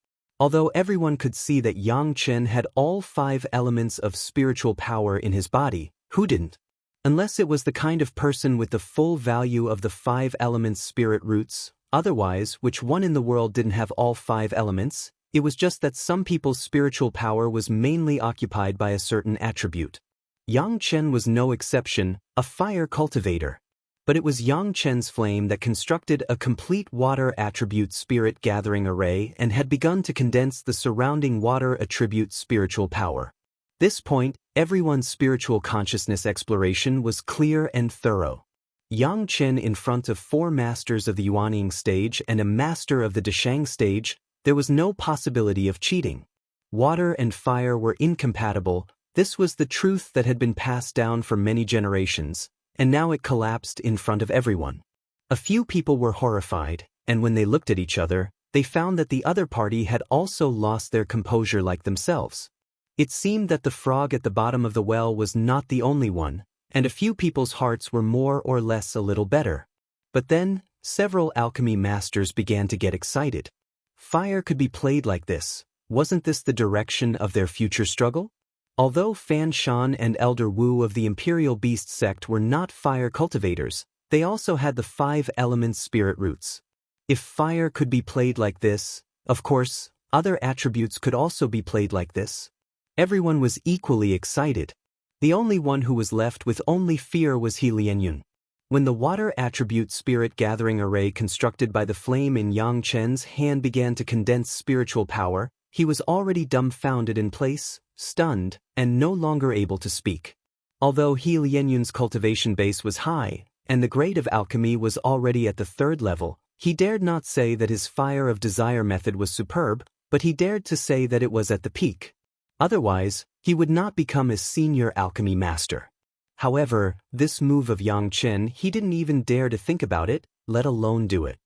Although everyone could see that Yang Chen had all 5 elements of spiritual power in his body, who didn't? Unless it was the kind of person with the full value of the 5 elements spirit roots, otherwise, which one in the world didn't have all 5 elements? It was just that some people's spiritual power was mainly occupied by a certain attribute. Yang Chen was no exception, a fire cultivator. But it was Yang Chen's flame that constructed a complete water attribute spirit gathering array and had begun to condense the surrounding water attribute spiritual power. This point, everyone's spiritual consciousness exploration was clear and thorough. Yang Chen in front of 4 masters of the Yuanying stage and a master of the Deshang stage, there was no possibility of cheating. Water and fire were incompatible. This was the truth that had been passed down for many generations, and now it collapsed in front of everyone. A few people were horrified, and when they looked at each other, they found that the other party had also lost their composure like themselves. It seemed that the frog at the bottom of the well was not the only one, and a few people's hearts were more or less a little better. But then, several alchemy masters began to get excited. Fire could be played like this. Wasn't this the direction of their future struggle? Although Fan Shan and Elder Wu of the Imperial Beast sect were not fire cultivators, they also had the 5 elements spirit roots. If fire could be played like this, of course, other attributes could also be played like this. Everyone was equally excited. The only one who was left with only fear was He Lianyun. When the water attribute spirit gathering array constructed by the flame in Yang Chen's hand began to condense spiritual power, he was already dumbfounded in place, stunned, and no longer able to speak. Although He Lianyun's cultivation base was high, and the grade of alchemy was already at the 3rd level, he dared not say that his fire of desire method was superb, but he dared to say that it was at the peak. Otherwise, he would not become a senior alchemy master. However, this move of Yang Chen, he didn't even dare to think about it, let alone do it.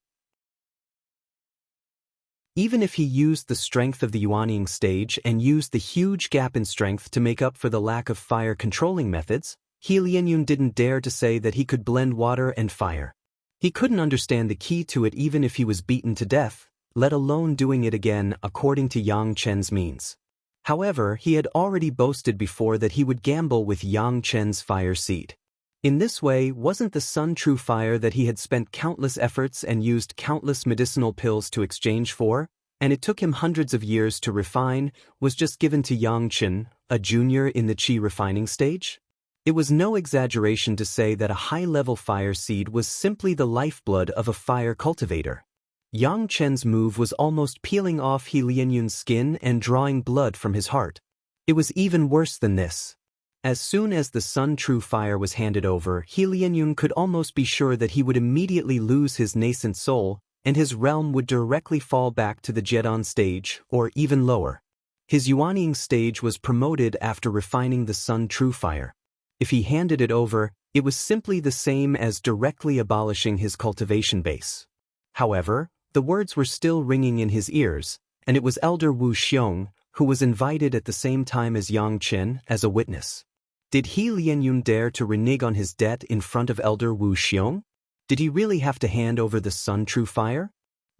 Even if he used the strength of the Yuanying stage and used the huge gap in strength to make up for the lack of fire controlling methods, He Lianyun didn't dare to say that he could blend water and fire. He couldn't understand the key to it even if he was beaten to death, let alone doing it again according to Yang Chen's means. However, he had already boasted before that he would gamble with Yang Chen's fire seed. In this way, wasn't the sun true fire that he had spent countless efforts and used countless medicinal pills to exchange for, and it took him hundreds of years to refine, was just given to Yang Chen, a junior in the qi refining stage? It was no exaggeration to say that a high-level fire seed was simply the lifeblood of a fire cultivator. Yang Chen's move was almost peeling off He Lianyun's skin and drawing blood from his heart. It was even worse than this. As soon as the Sun True Fire was handed over, He Lianyun could almost be sure that he would immediately lose his nascent soul, and his realm would directly fall back to the Jedon stage, or even lower. His Yuanying stage was promoted after refining the Sun True Fire. If he handed it over, it was simply the same as directly abolishing his cultivation base. However, the words were still ringing in his ears, and it was Elder Wu Xiong, who was invited at the same time as Yang Chen, as a witness. Did He Lianyun dare to renege on his debt in front of Elder Wu Xiong? Did he really have to hand over the Sun True Fire?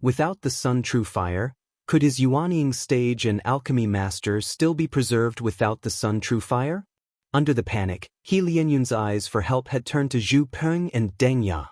Without the Sun True Fire, could his Yuanying stage and alchemy master still be preserved without the Sun True Fire? Under the panic, He Lianyun's eyes for help had turned to Zhu Peng and Deng Ya.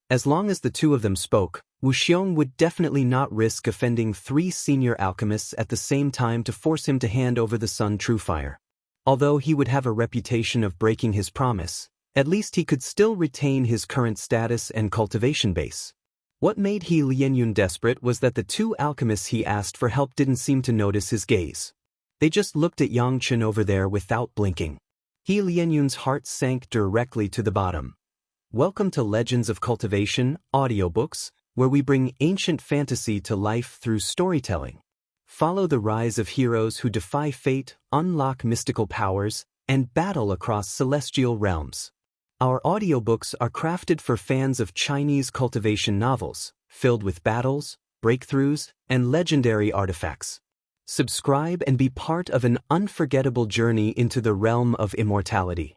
As long as the two of them spoke, Wu Xiong would definitely not risk offending 3 senior alchemists at the same time to force him to hand over the Sun True Fire. Although he would have a reputation of breaking his promise, at least he could still retain his current status and cultivation base. What made He Lianyun desperate was that the 2 alchemists he asked for help didn't seem to notice his gaze. They just looked at Yang Chen over there without blinking. He Lianyun's heart sank directly to the bottom. Welcome to Legends of Cultivation, audiobooks, where we bring ancient fantasy to life through storytelling. Follow the rise of heroes who defy fate, unlock mystical powers, and battle across celestial realms. Our audiobooks are crafted for fans of Chinese cultivation novels, filled with battles, breakthroughs, and legendary artifacts. Subscribe and be part of an unforgettable journey into the realm of immortality.